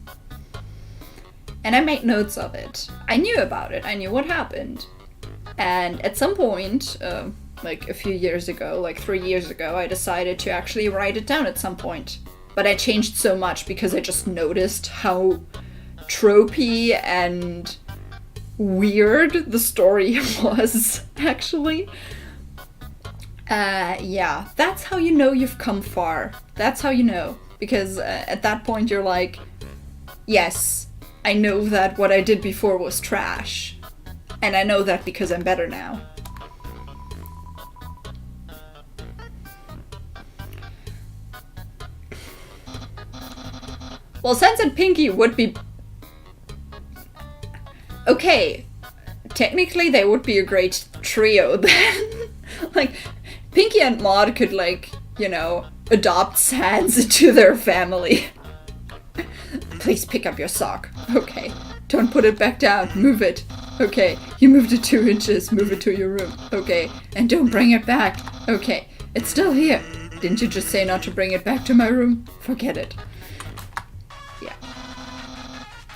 And I made notes of it. I knew about it, I knew what happened. And at some point, like a few years ago, like 3 years ago, I decided to actually write it down at some point. But I changed so much because I just noticed how tropey and weird the story was, actually. Yeah, that's how you know you've come far. That's how you know. Because at that point you're like, yes, I know that what I did before was trash. And I know that because I'm better now. Well, Sense and Pinky would be... Okay, technically they would be a great trio then. Like, Pinky and Maud could, like, you know, adopt Sans into their family. Please pick up your sock. Okay. Don't put it back down. Move it. Okay. You moved it 2 inches. Move it to your room. Okay. And don't bring it back. Okay. It's still here. Didn't you just say not to bring it back to my room? Forget it. Yeah.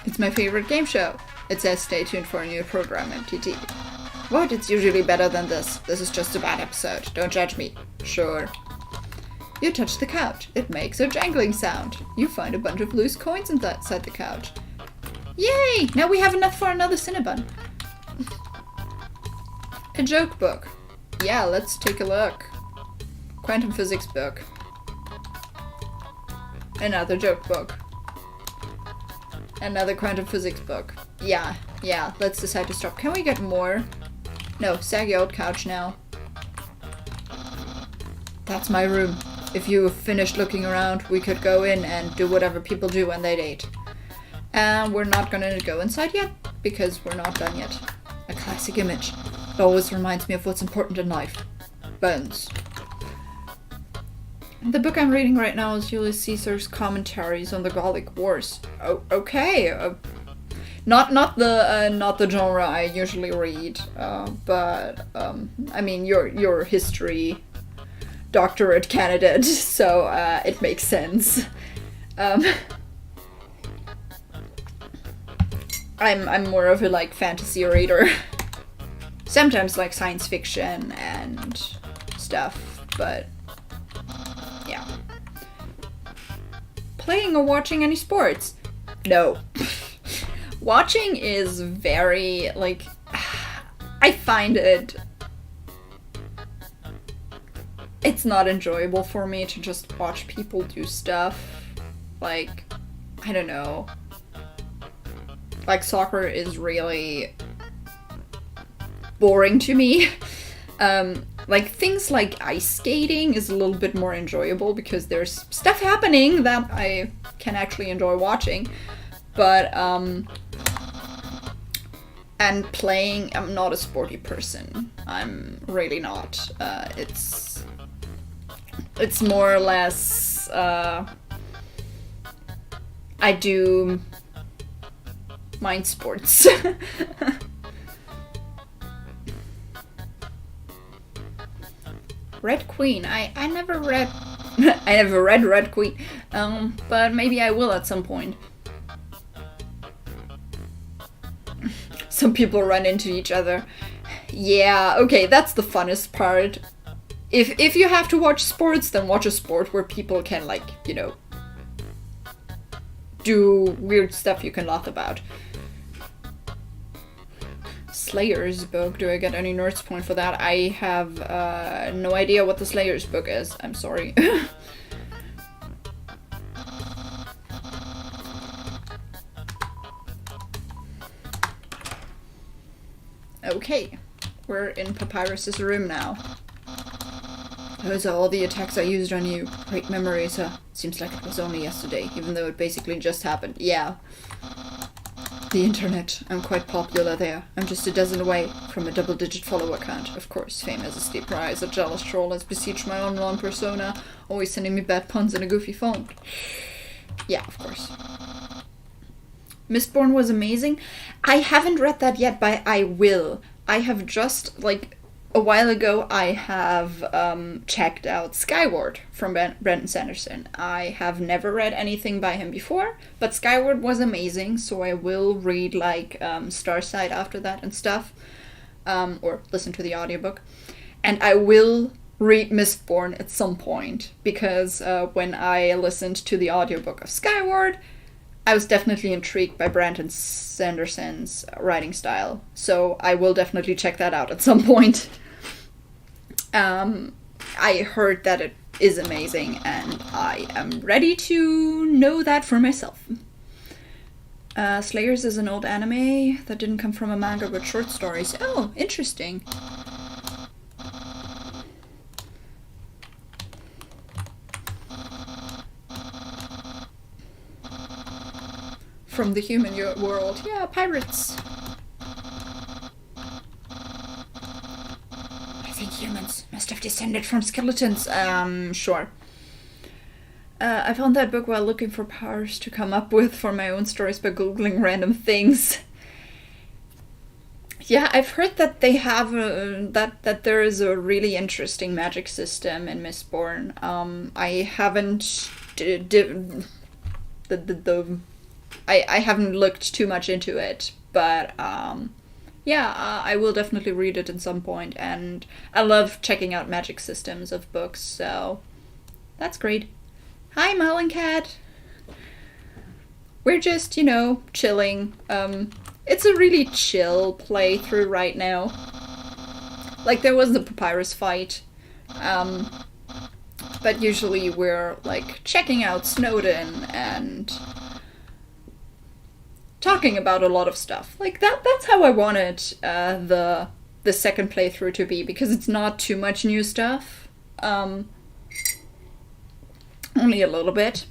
It's my favorite game show. It says stay tuned for a new program, MTT. What? It's usually better than this. This is just a bad episode. Don't judge me. Sure. You touch the couch. It makes a jangling sound. You find a bunch of loose coins inside the couch. Yay! Now we have enough for another Cinnabon. A joke book. Yeah, let's take a look. Quantum physics book. Another joke book. Another quantum physics book. Yeah, let's decide to stop. Can we get more? No, saggy old couch now. That's my room. If you have finished looking around, we could go in and do whatever people do when they date. And we're not gonna go inside yet, because we're not done yet. A classic image. It always reminds me of what's important in life. Bones. The book I'm reading right now is Julius Caesar's Commentaries on the Gallic Wars. Oh, okay. Not the genre I usually read, but I mean your history doctorate candidate, so it makes sense. I'm more of a like fantasy reader. Sometimes like science fiction and stuff, but yeah. Playing or watching any sports? No. Watching is very, like, I find it's not enjoyable for me to just watch people do stuff. Like, I don't know. Like, soccer is really boring to me. Like, things like ice skating is a little bit more enjoyable because there's stuff happening that I can actually enjoy watching. But, and playing, I'm not a sporty person. I'm really not. It's more or less, I do mind sports. Red Queen. I never read I never read Red Queen. But maybe I will at some point. Some people run into each other. Yeah, okay, that's the funnest part. If you have to watch sports, then watch a sport where people can, like, you know, do weird stuff you can laugh about. Slayer's book. Do I get any nerds point for that? I have no idea what the Slayer's book is. I'm sorry. Okay, we're in Papyrus's room now. Those are all the attacks I used on you. Great memory, sir. Seems like it was only yesterday, even though it basically just happened. Yeah. The internet. I'm quite popular there. I'm just a dozen away from a double-digit follower count. Of course, fame has a steep rise. A jealous troll has besieged my online persona, always sending me bad puns in a goofy font. Yeah, of course. Mistborn was amazing. I haven't read that yet, but I will. I have just, like, a while ago, I have checked out Skyward from Brandon Sanderson. I have never read anything by him before, but Skyward was amazing, so I will read, like, Starsight after that and stuff, or listen to the audiobook. And I will read Mistborn at some point, because when I listened to the audiobook of Skyward, I was definitely intrigued by Brandon Sanderson's writing style, so I will definitely check that out at some point. I heard that it is amazing, and I am ready to know that for myself. Slayers is an old anime that didn't come from a manga but short stories. Oh, interesting. From the human world. Yeah, pirates. I think humans must have descended from skeletons. Sure. I found that book while looking for powers to come up with for my own stories by googling random things. Yeah, I've heard that they have that there is a really interesting magic system in Mistborn. I haven't I haven't looked too much into it, but yeah, I will definitely read it at some point, and I love checking out magic systems of books, so that's great. Hi, Mallincat! We're just, you know, chilling. It's a really chill playthrough right now. Like, there was the Papyrus fight, but usually we're, like, checking out Snowdin and talking about a lot of stuff. Like, that's how I wanted the second playthrough to be, because it's not too much new stuff. Only a little bit.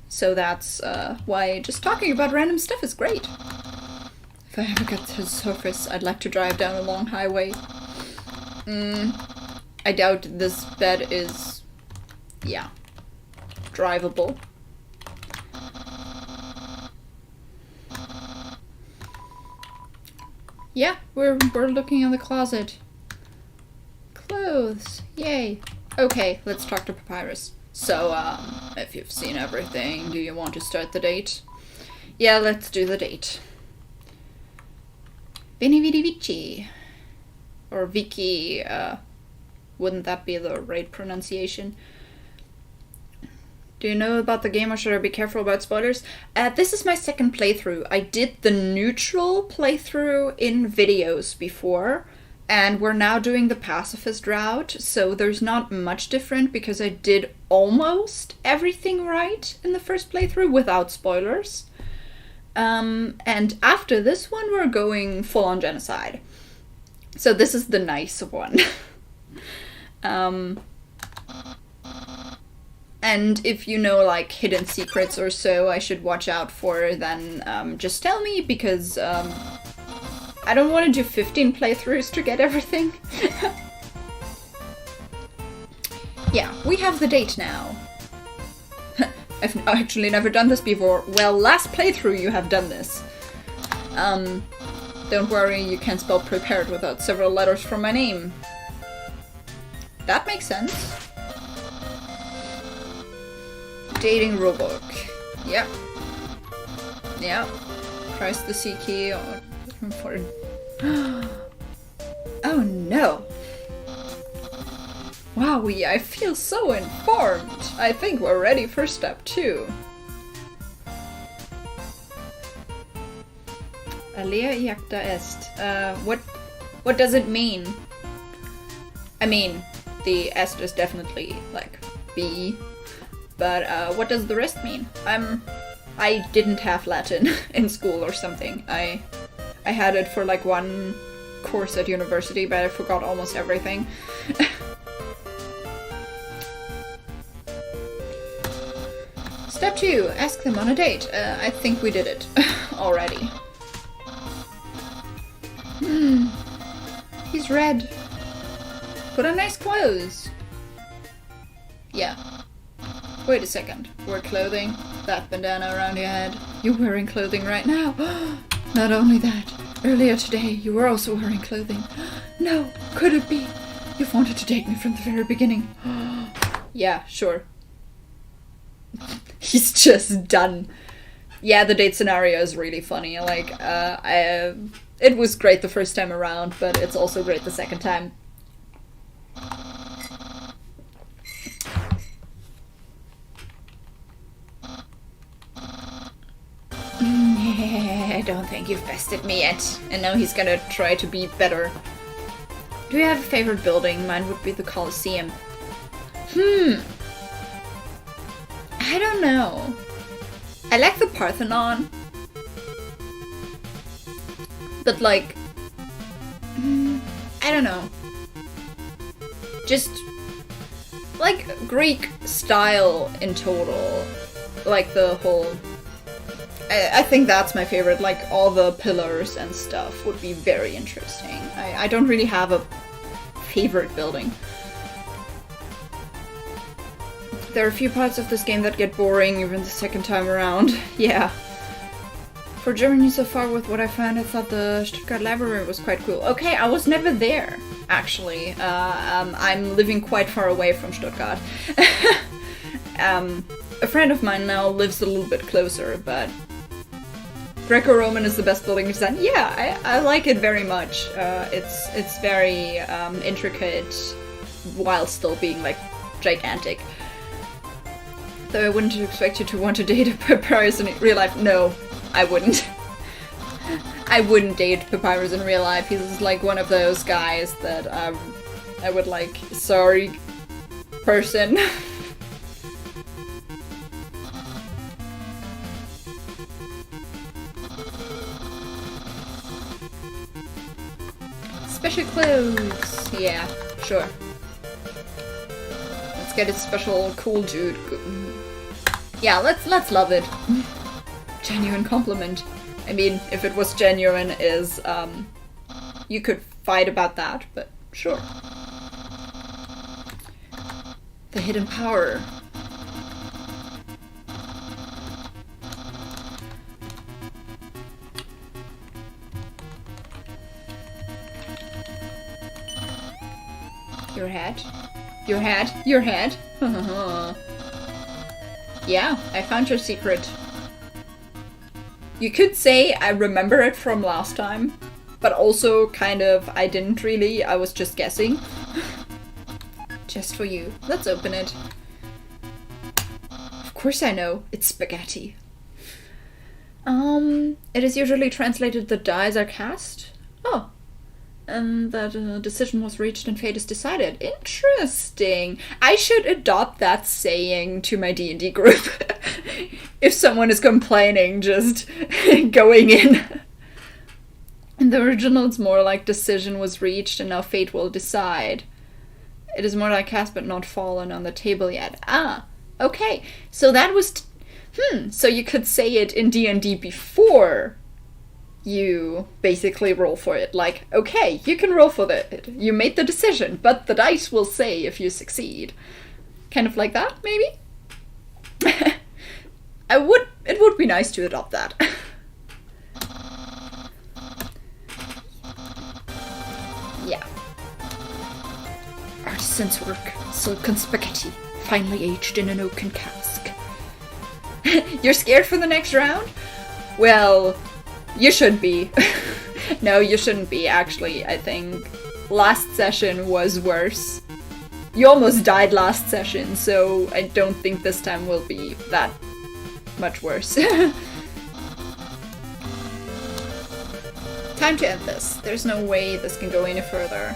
So that's why just talking about random stuff is great. If I ever get to the surface, I'd like to drive down a long highway. I doubt this bed is, yeah, drivable. Yeah, we're looking in the closet. Clothes, yay. Okay, let's talk to Papyrus. So, if you've seen everything, do you want to start the date? Yeah, let's do the date. Veni Vidi Vici. Or Vicky, wouldn't that be the right pronunciation? Do you know about the game, or should I be careful about spoilers? This is my second playthrough. I did the neutral playthrough in videos before, and we're now doing the pacifist route, so there's not much different because I did almost everything right in the first playthrough without spoilers. And after this one, we're going full-on genocide. So this is the nice one. And if you know, like, hidden secrets or so I should watch out for, then just tell me, because I don't want to do 15 playthroughs to get everything. Yeah, we have the date now. I've actually never done this before. Well, last playthrough you have done this. Don't worry, you can't spell prepared without several letters from my name. That makes sense. Dating rulebook. Yep. Yep. Press the C key for... Oh no! Wowie, I feel so informed! I think we're ready for step 2. Alea iacta est. What does it mean? I mean, the est is definitely, like, B. But, what does the rest mean? I didn't have Latin in school or something. I had it for, like, one course at university, but I forgot almost everything. Step 2, ask them on a date. I think we did it already. He's red. Put on nice clothes. Yeah. Wait a second. Wear clothing. That bandana around your head. You're wearing clothing right now. Not only that, earlier today you were also wearing clothing. No, could it be? You've wanted to date me from the very beginning. Yeah, sure. He's just done. Yeah, the date scenario is really funny. Like, it was great the first time around, but it's also great the second time. I don't think you've bested me yet. And now he's gonna try to be better. Do you have a favorite building? Mine would be the Colosseum. I don't know. I like the Parthenon. But like... I don't know. Just... like Greek style in total. Like the whole... I think that's my favorite. Like all the pillars and stuff would be very interesting. I don't really have a favorite building. There are a few parts of this game that get boring even the second time around. Yeah. For Germany so far, with what I found, I thought the Stuttgart library was quite cool. Okay, I was never there, actually. I'm living quite far away from Stuttgart. A friend of mine now lives a little bit closer, but Greco-Roman is the best building design. Yeah, I like it very much. It's very intricate while still being like gigantic. Though I wouldn't expect you to want to date a Papyrus in real life. No, I wouldn't. I wouldn't date Papyrus in real life. He's like one of those guys that I would like, sorry, person. Special clothes. Yeah, sure. Let's get a special cool dude. Yeah, let's love it. Genuine compliment. I mean, if it was genuine, you could fight about that, but sure. The hidden power. Your head? Your head? Your head? Yeah, I found your secret. You could say I remember it from last time, but also kind of I didn't really, I was just guessing. Just for you. Let's open it. Of course I know, it's spaghetti. It is usually translated the dies are cast. Oh. And that a decision was reached and fate is decided. Interesting. I should adopt that saying to my D&D group. If someone is complaining, just going in. In the original, it's more like decision was reached and now fate will decide. It is more like cast but not fallen on the table yet. Ah, okay. So that was... so you could say it in D&D before you basically roll for it. Like, okay, you can roll for it. You made the decision, but the dice will say if you succeed. Kind of like that, maybe? It would be nice to adopt that. Yeah. Artisan's work, silken spaghetti, finely aged in an oaken cask. You're scared for the next round? Well... you should be. No, you shouldn't be, actually. I think last session was worse. You almost died last session, so I don't think this time will be that much worse. Time to end this. There's no way this can go any further.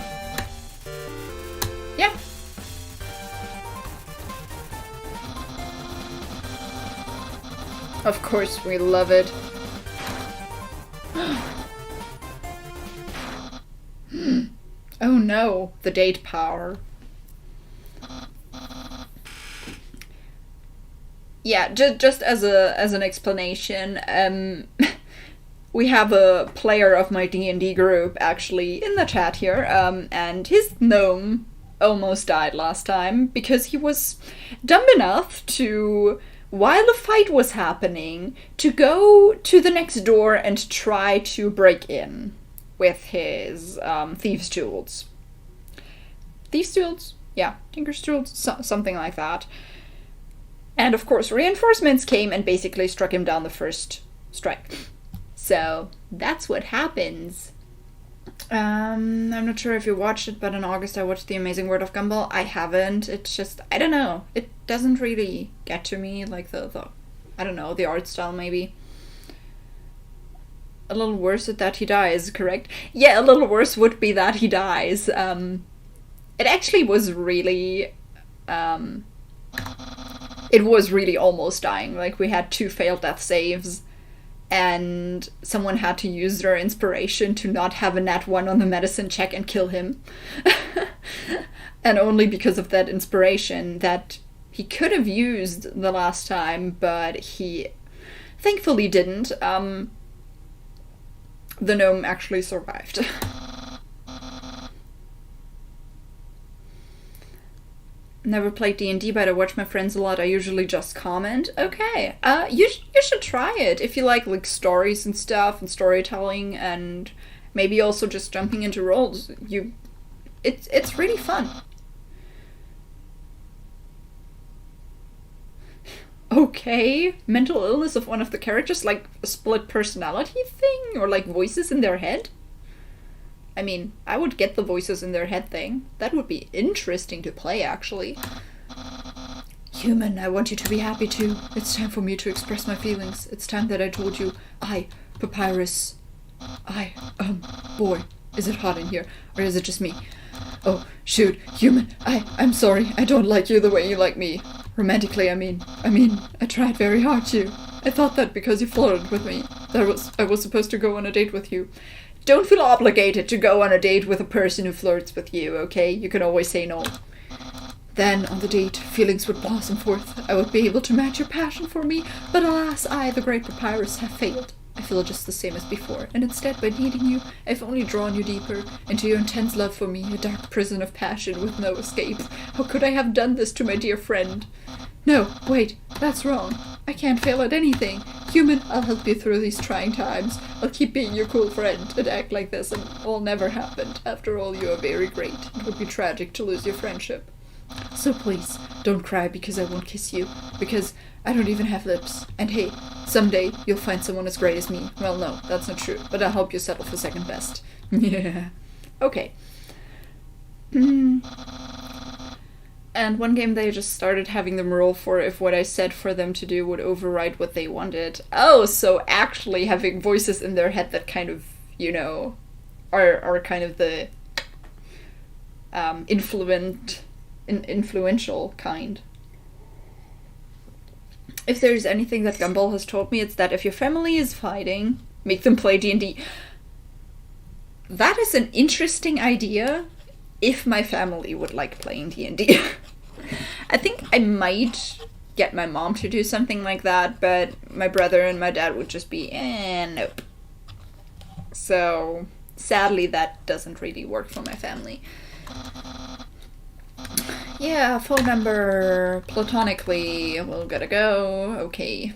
Yeah. Of course, we love it. Oh no, the date power. Yeah, just as an explanation, we have a player of my D&D group actually in the chat here, and his gnome almost died last time because he was dumb enough to, while the fight was happening, to go to the next door and try to break in with his thieves' tools. Thieves' tools? Yeah, tinker's tools, something like that. And of course, reinforcements came and basically struck him down the first strike. So that's what happens. I'm not sure if you watched it, but in August I watched The Amazing World of Gumball. I haven't. It's just, I don't know. It doesn't really get to me, like the I don't know, the art style maybe. A little worse is that he dies, correct? Yeah, a little worse would be that he dies. It actually was really... it was really almost dying. Like, we had 2 failed death saves, and someone had to use their inspiration to not have a nat 1 on the medicine check and kill him. And only because of that inspiration that he could have used the last time, but he thankfully didn't. The gnome actually survived. Never played D&D, but I watch my friends a lot. I usually just comment. Okay, you should try it if you like stories and stuff and storytelling, and maybe also just jumping into roles. It's really fun. Okay, mental illness of one of the characters, like a split personality thing, or like voices in their head? I mean, I would get the voices in their head thing. That would be interesting to play, actually. Human, I want you to be happy too. It's time for me to express my feelings. It's time that I told you, Papyrus. Boy, is it hot in here? Or is it just me? Oh, shoot, human, I'm sorry. I don't like you the way you like me. Romantically, I mean, I tried very hard to. I thought that because you flirted with me, I was supposed to go on a date with you. Don't feel obligated to go on a date with a person who flirts with you, okay? You can always say no. Then, on the date, feelings would blossom forth. I would be able to match your passion for me, but alas, I, the great Papyrus, have failed. I feel just the same as before, and instead, by needing you, I've only drawn you deeper into your intense love for me, a dark prison of passion with no escape. How could I have done this to my dear friend? No, wait, that's wrong. I can't fail at anything. Human, I'll help you through these trying times. I'll keep being your cool friend and act like this and all never happened. After all, you are very great. It would be tragic to lose your friendship. So please, don't cry because I won't kiss you. Because I don't even have lips. And hey, someday you'll find someone as great as me. Well, no, that's not true. But I'll help you settle for second best. Yeah. Okay. And one game they just started having them roll for if what I said for them to do would override what they wanted. Oh, so actually having voices in their head that kind of, you know, are kind of the influential kind. If there's anything that Gumball has told me, it's that if your family is fighting, make them play D&D. That is an interesting idea. If my family would like playing D&D. I think I might get my mom to do something like that, but my brother and my dad would just be, nope. So, sadly, that doesn't really work for my family. Yeah, phone number, platonically, we'll gotta go, okay.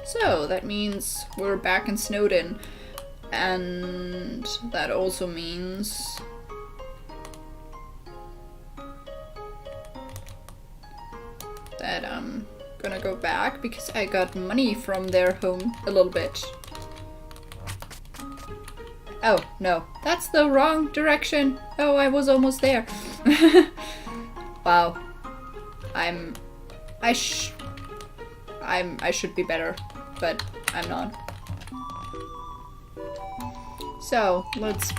So, that means we're back in Snowdin, and that also means that I'm gonna go back because I got money from their home a little bit. Oh, no, that's the wrong direction. Oh, I was almost there. Wow. I should be better, but I'm not. So, let's...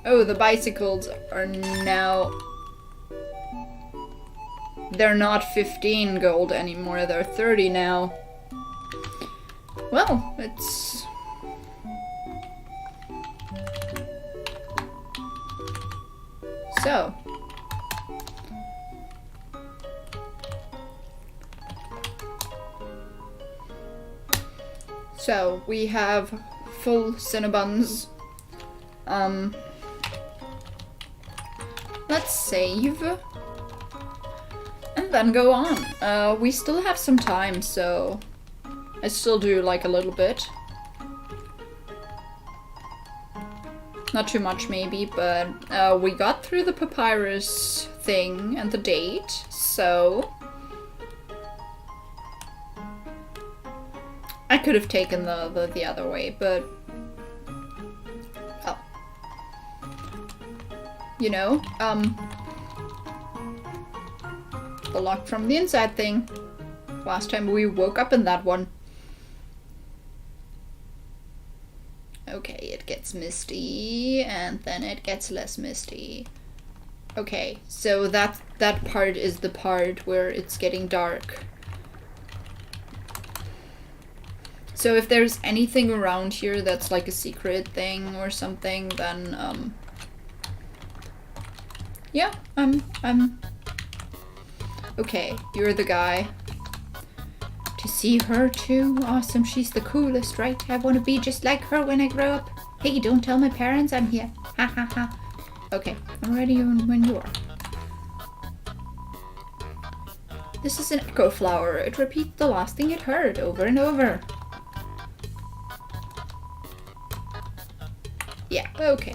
Oh, the bicycles are now... They're not 15 gold anymore, they're 30 now. Well, it's... So... So, we have full Cinnabuns. Let's save. And then go on. We still have some time, so... I still do like a little bit. Not too much maybe, but we got through the Papyrus thing and the date, so... I could have taken the other way, but... Oh. You know, The lock from the inside thing. Last time we woke up in that one. Okay, it gets misty, and then it gets less misty. Okay, so that part is the part where it's getting dark. So if there's anything around here that's like a secret thing or something, then yeah, I'm okay. You're the guy. To see her too? Awesome, she's the coolest, right? I want to be just like her when I grow up. Hey, don't tell my parents I'm here. Ha ha ha. Okay, I'm ready when you are. This is an echo flower. It repeats the last thing it heard over and over. Yeah, okay.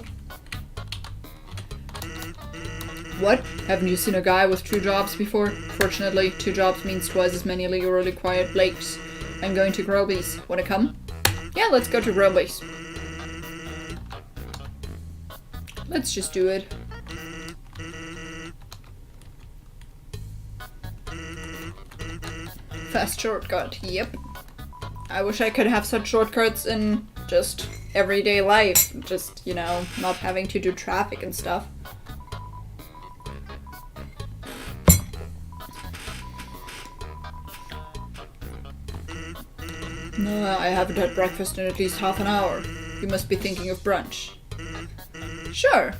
What? Haven't you seen a guy with 2 jobs before? Fortunately, 2 jobs means twice as many legally required Blakes. I'm going to Groby's. Wanna come? Yeah, let's go to Groby's. Let's just do it. Fast shortcut, yep. I wish I could have such shortcuts in just everyday life. Just, you know, not having to do traffic and stuff. No, I haven't had breakfast in at least half an hour. You must be thinking of brunch. Sure.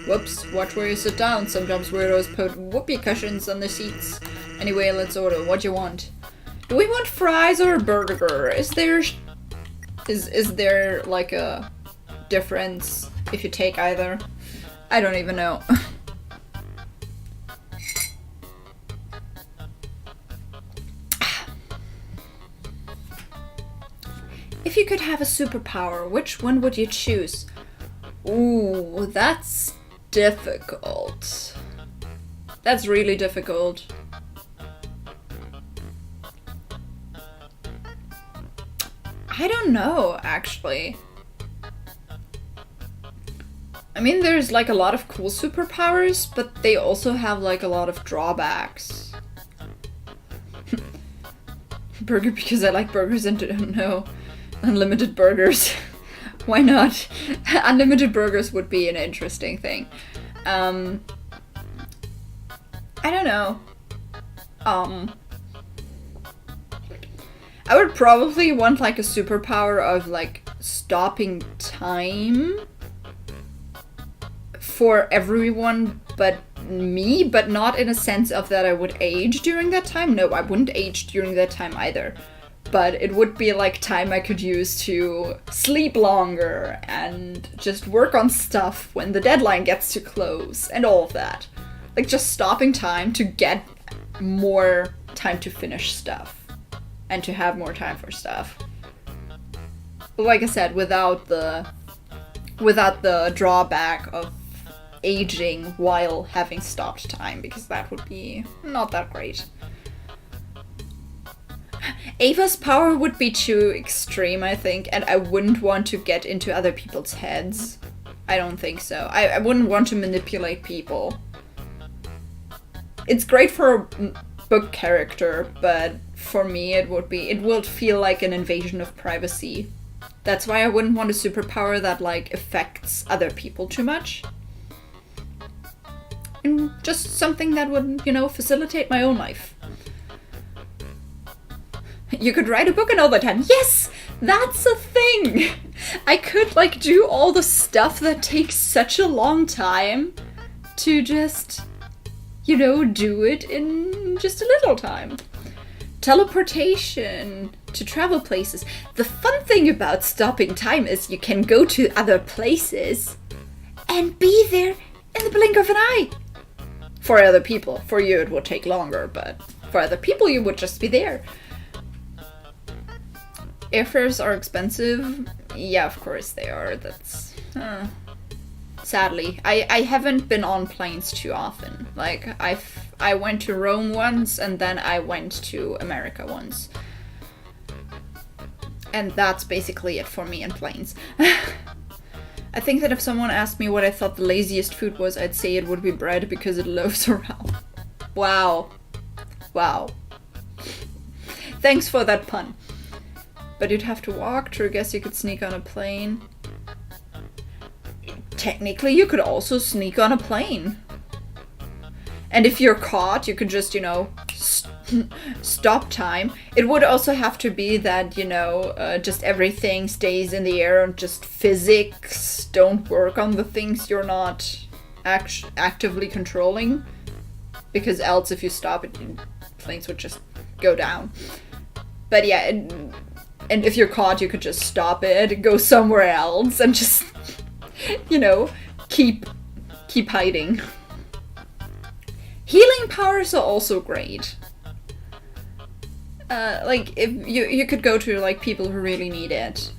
Whoops, watch where you sit down. Sometimes weirdos put whoopee cushions on the seats. Anyway, let's order. What do you want? Do we want fries or a burger? Is there like a difference if you take either? I don't even know. If you could have a superpower, which one would you choose? Ooh, that's difficult. That's really difficult. I don't know, actually. I mean, there's like a lot of cool superpowers, but they also have like a lot of drawbacks. Burger because I like burgers and don't know. Unlimited burgers. Why not? Unlimited burgers would be an interesting thing. I don't know. I would probably want like a superpower of like stopping time for everyone but me, but not in a sense of that I would age during that time. No, I wouldn't age during that time either. But it would be like time I could use to sleep longer and just work on stuff when the deadline gets too close and all of that. Like just stopping time to get more time to finish stuff and to have more time for stuff. But like I said, without the drawback of aging while having stopped time, because that would be not that great. Ava's power would be too extreme, I think, and I wouldn't want to get into other people's heads. I don't think so. I wouldn't want to manipulate people. It's great for a book character, but for me it would feel like an invasion of privacy. That's why I wouldn't want a superpower that like affects other people too much. And just something that would, you know, facilitate my own life. You could write a book in all the time. Yes! That's a thing! I could, like, do all the stuff that takes such a long time to just, you know, do it in just a little time. Teleportation to travel places. The fun thing about stopping time is you can go to other places and be there in the blink of an eye. For other people. For you it would take longer, but for other people you would just be there. Airfares are expensive. Yeah, of course they are. That's... sadly. I haven't been on planes too often. Like, I went to Rome once, and then I went to America once. And that's basically it for me and planes. I think that if someone asked me what I thought the laziest food was, I'd say it would be bread because it loafs around. Wow. Wow. Thanks for that pun. But you'd have to walk. True, I guess you could sneak on a plane. Technically, you could also sneak on a plane. And if you're caught, you could just, you know, stop time. It would also have to be that, you know, just everything stays in the air and just physics don't work on the things you're not actively controlling. Because else, if you stop it, planes would just go down. But yeah, and if you're caught, you could just stop it, go somewhere else, and just, you know, keep hiding. Healing powers are also great. Like, if you could go to, like, people who really need it.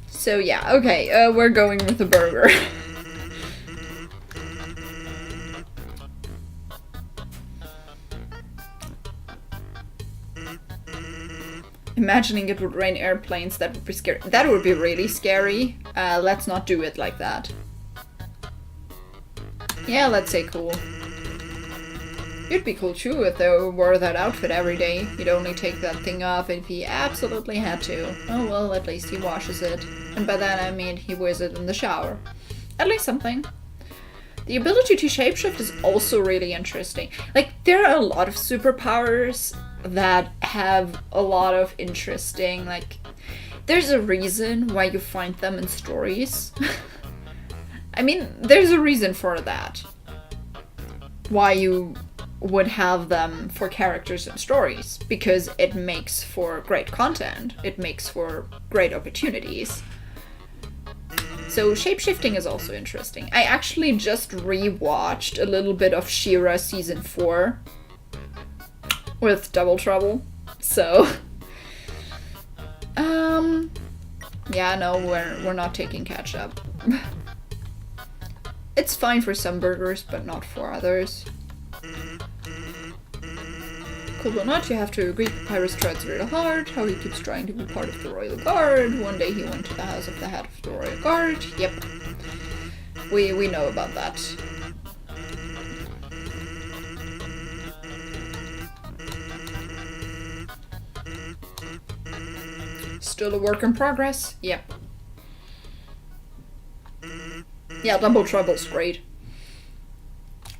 So yeah, okay, we're going with the burger. Imagining it would rain airplanes, that would be scary. That would be really scary. Let's not do it like that. Yeah, let's say cool. It'd be cool too if they wore that outfit every day. You'd only take that thing off if he absolutely had to. Oh well, at least he washes it. And by that I mean he wears it in the shower. At least something. The ability to shapeshift is also really interesting. Like, there are a lot of superpowers that have a lot of interesting, like, there's a reason why you find them in stories. I mean, there's a reason for that. Why you would have them for characters in stories. Because it makes for great content. It makes for great opportunities. So shapeshifting is also interesting. I actually just rewatched a little bit of She-Ra season 4 with Double Trouble. So yeah, no, we're not taking catch up. It's fine for some burgers, but not for others. Cool or not, you have to agree Papyrus tries really hard, how he keeps trying to be part of the Royal Guard. One day he went to the house of the head of the Royal Guard. Yep. We know about that. Still a work in progress? Yep. Yeah, Double Trouble's great.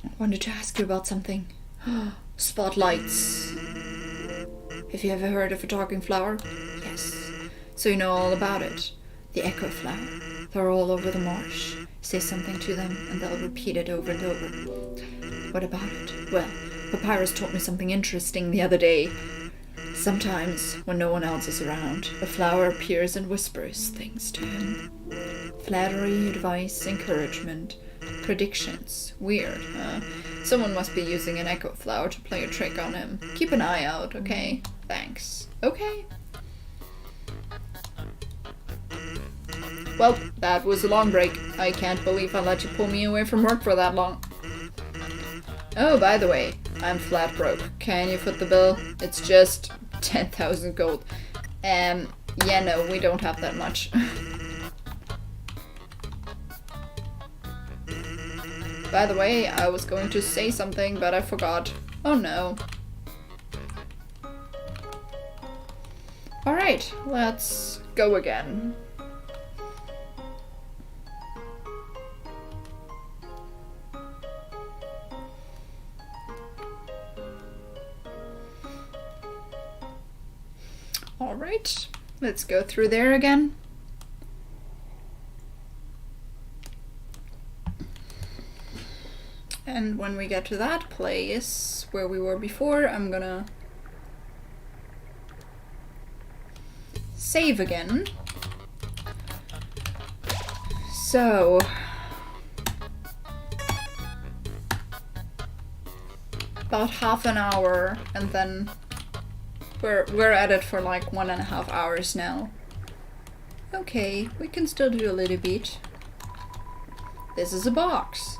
I wanted to ask you about something. Spotlights. Have you ever heard of a talking flower? Yes. So you know all about it. The echo flower. They're all over the marsh. Say something to them and they'll repeat it over and over. What about it? Well, Papyrus taught me something interesting the other day. Sometimes, when no one else is around, a flower appears and whispers things to him. Flattery, advice, encouragement, predictions. Weird, huh? Someone must be using an echo flower to play a trick on him. Keep an eye out, okay? Thanks. Okay. Well, that was a long break. I can't believe I let you pull me away from work for that long. Oh, by the way, I'm flat broke. Can you foot the bill? It's just 10,000 gold. Yeah, no, we don't have that much. By the way, I was going to say something, but I forgot. Oh no. Alright, let's go again. Alright, let's go through there again. And when we get to that place where we were before, I'm gonna save again. So about half an hour, and then we're at it for like 1.5 hours now. Okay, we can still do a little bit. This is a box.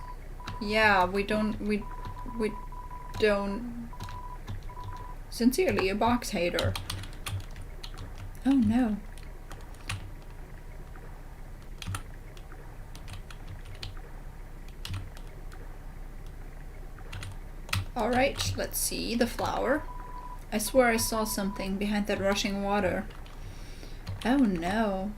Yeah, we don't sincerely, a box hater. Oh no. Alright, let's see the flower. I swear I saw something behind that rushing water. Oh no.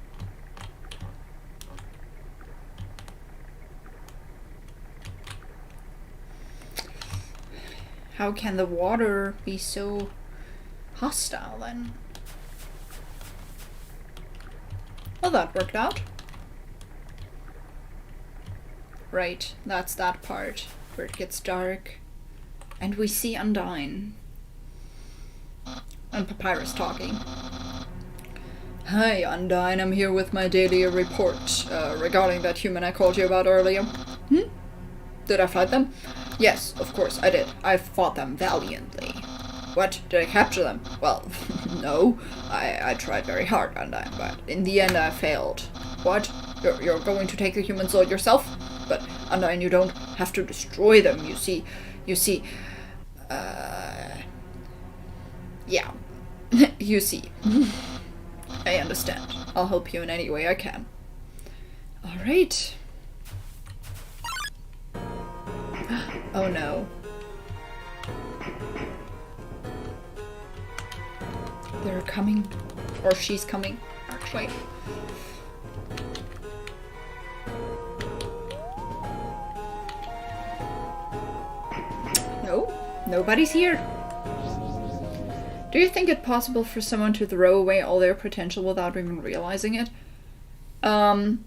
How can the water be so hostile then? Well, that worked out. Right, that's that part where it gets dark. And we see Undyne. And Papyrus talking. Hi, Undyne, I'm here with my daily report regarding that human I called you about earlier. Did I fight them? Yes, of course, I did. I fought them valiantly. What? Did I capture them? Well, no. I tried very hard, Undyne, but in the end I failed. What? You're going to take the human soul yourself? But, Undyne, you don't have to destroy them, you see. Yeah. You see. I understand. I'll help you in any way I can. Alright. Oh no. They're coming. Or she's coming, actually. No, nobody's here. Do you think it possible for someone to throw away all their potential without even realizing it? I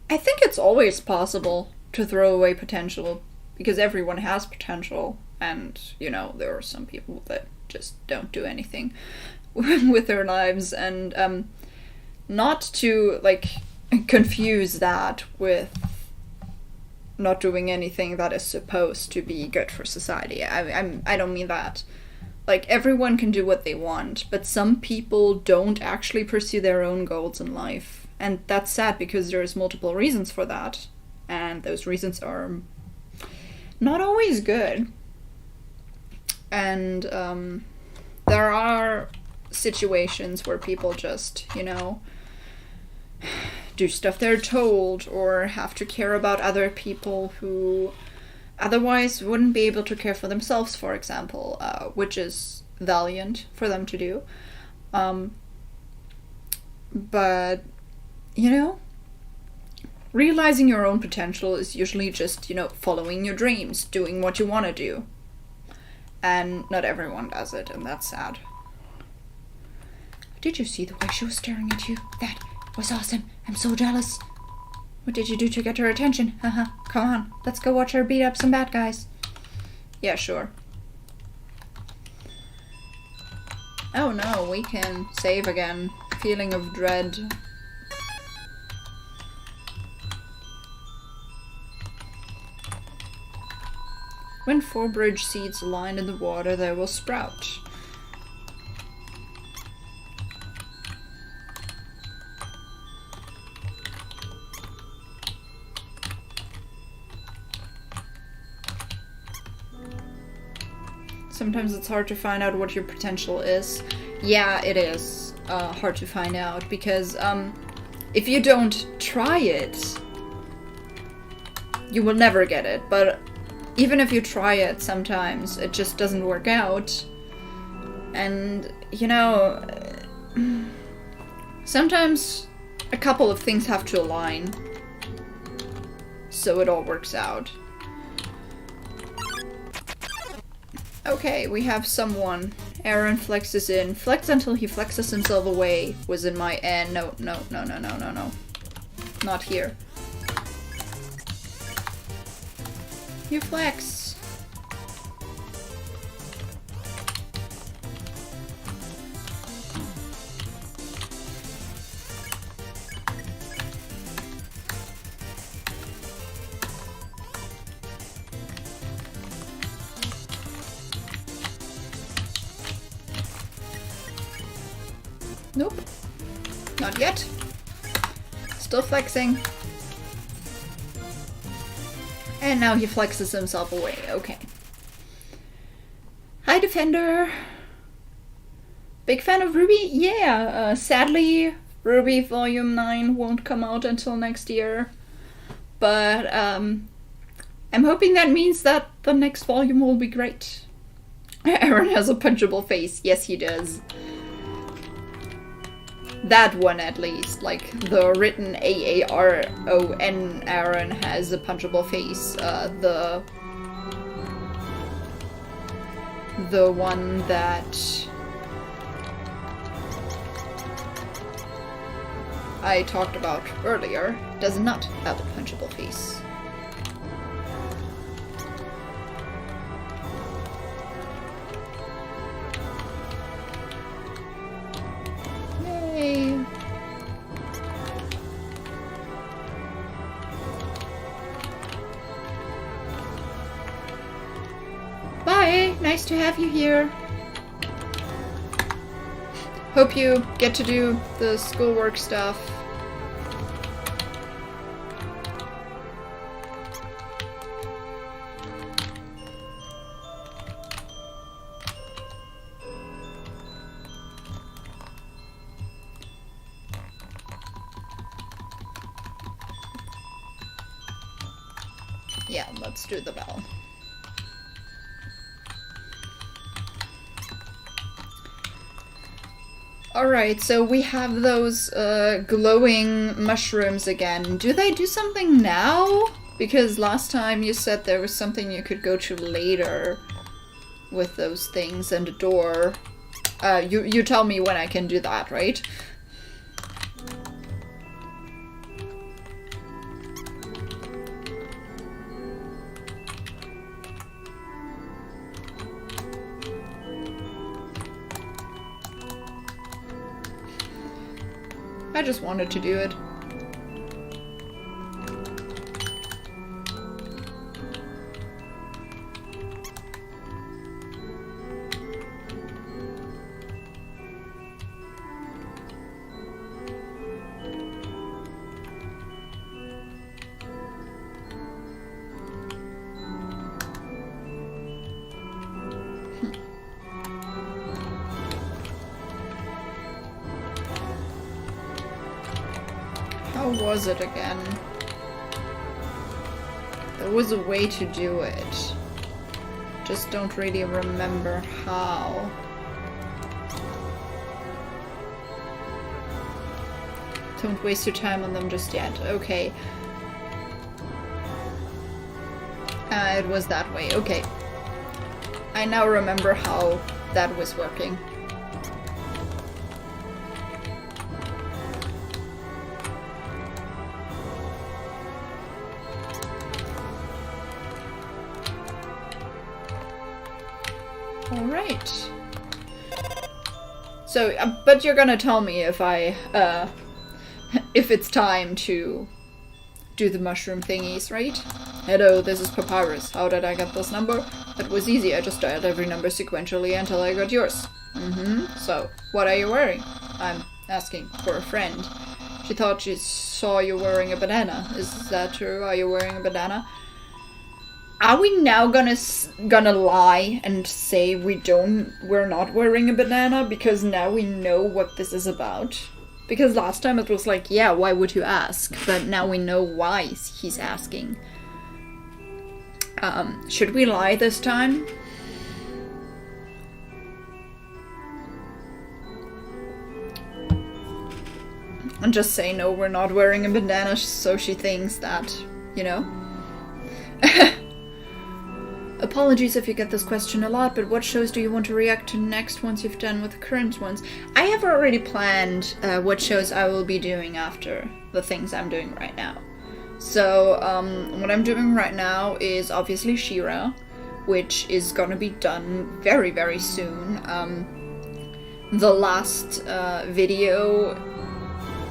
think it's always possible to throw away potential, because everyone has potential, and, you know, there are some people that just don't do anything with their lives, and not to, like, confuse that with not doing anything that is supposed to be good for society. I don't mean that. Like, everyone can do what they want, but some people don't actually pursue their own goals in life. And that's sad because there's multiple reasons for that. And those reasons are not always good. And there are situations where people just, you know, do stuff they're told or have to care about other people who otherwise wouldn't be able to care for themselves, for example, which is valiant for them to do. But, you know, realizing your own potential is usually just, you know, following your dreams, doing what you want to do. And not everyone does it, and that's sad. Did you see the way she was staring at you? That was awesome. I'm so jealous. What did you do to get her attention? Haha, come on, let's go watch her beat up some bad guys. Yeah, sure. Oh no, we can save again. Feeling of dread. When 4 bridge seeds align in the water, they will sprout. Sometimes it's hard to find out what your potential is. Yeah, it is hard to find out, because if you don't try it, you will never get it. But even if you try it, sometimes it just doesn't work out. And, you know, sometimes a couple of things have to align so it all works out. Okay, we have someone. Aaron flexes in. Flex until he flexes himself away was in my end. No. Not here. You flex. Nope. Not yet. Still flexing. And now he flexes himself away. Okay. Hi, Defender. Big fan of Ruby? Yeah, sadly, Ruby Volume 9 won't come out until next year. But I'm hoping that means that the next volume will be great. Aaron has a punchable face. Yes, he does. That one, at least. Like, the written Aaron Aaron has a punchable face. The one that I talked about earlier does not have a punchable face. Yay! Bye! Nice to have you here. Hope you get to do the schoolwork stuff. Yeah, let's do the bell. Alright, so we have those glowing mushrooms again. Do they do something now? Because last time you said there was something you could go to later with those things and a door. You tell me when I can do that, right? I just wanted to do it. How was it again? There was a way to do it. Just don't really remember how. Don't waste your time on them just yet. Okay. It was that way. Okay. I now remember how that was working. Alright. So, but you're gonna tell me if I, if it's time to do the mushroom thingies, right? Hello, this is Papyrus. How did I get this number? It was easy, I just dialed every number sequentially until I got yours. So, what are you wearing? I'm asking for a friend. She thought she saw you wearing a banana. Is that true? Are you wearing a banana? Are we now gonna lie and say we're not wearing a banana because now we know what this is about? Because last time it was like, yeah, why would you ask? But now we know why he's asking. Should we lie this time? And just say, no, we're not wearing a bandana, so she thinks that, you know? Apologies if you get this question a lot, but what shows do you want to react to next once you've done with the current ones? I have already planned what shows I will be doing after the things I'm doing right now. So, what I'm doing right now is obviously She-Ra, which is gonna be done very, very soon. The last video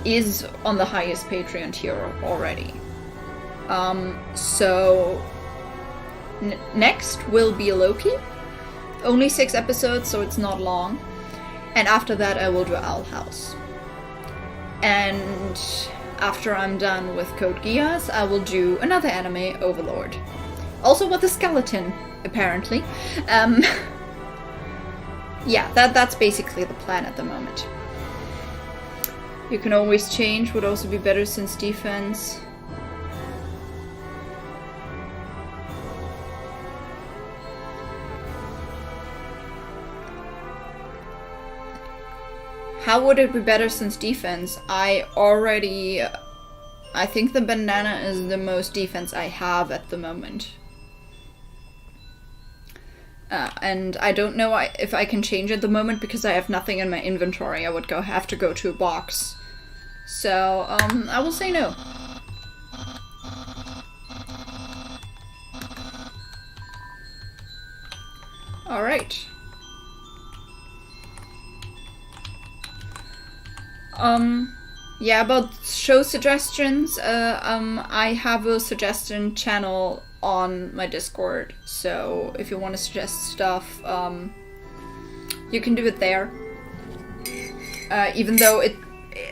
is on the highest Patreon tier already. So next will be Loki. Only 6 episodes, so it's not long. And after that I will do Owl House. And after I'm done with Code Geass, I will do another anime, Overlord. Also with a skeleton, apparently. Yeah, that's basically the plan at the moment. You can always change, would also be better since defense. How would it be better since defense? I think the banana is the most defense I have at the moment. And I don't know if I can change at the moment because I have nothing in my inventory. I would have to go to a box. So, I will say no. Alright. Yeah, about show suggestions, I have a suggestion channel on my Discord, so if you want to suggest stuff, you can do it there. Even though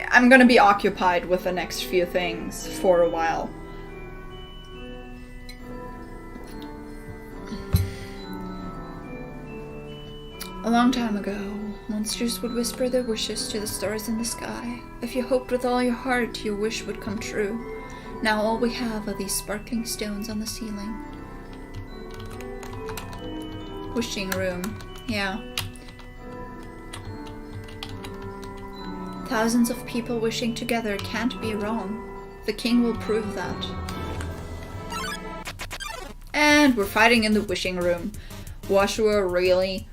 I'm gonna be occupied with the next few things for a while. A long time ago, monsters would whisper their wishes to the stars in the sky. If you hoped with all your heart, your wish would come true. Now all we have are these sparkling stones on the ceiling. Wishing room. Yeah. Thousands of people wishing together can't be wrong. The king will prove that. And we're fighting in the wishing room. Washua, really?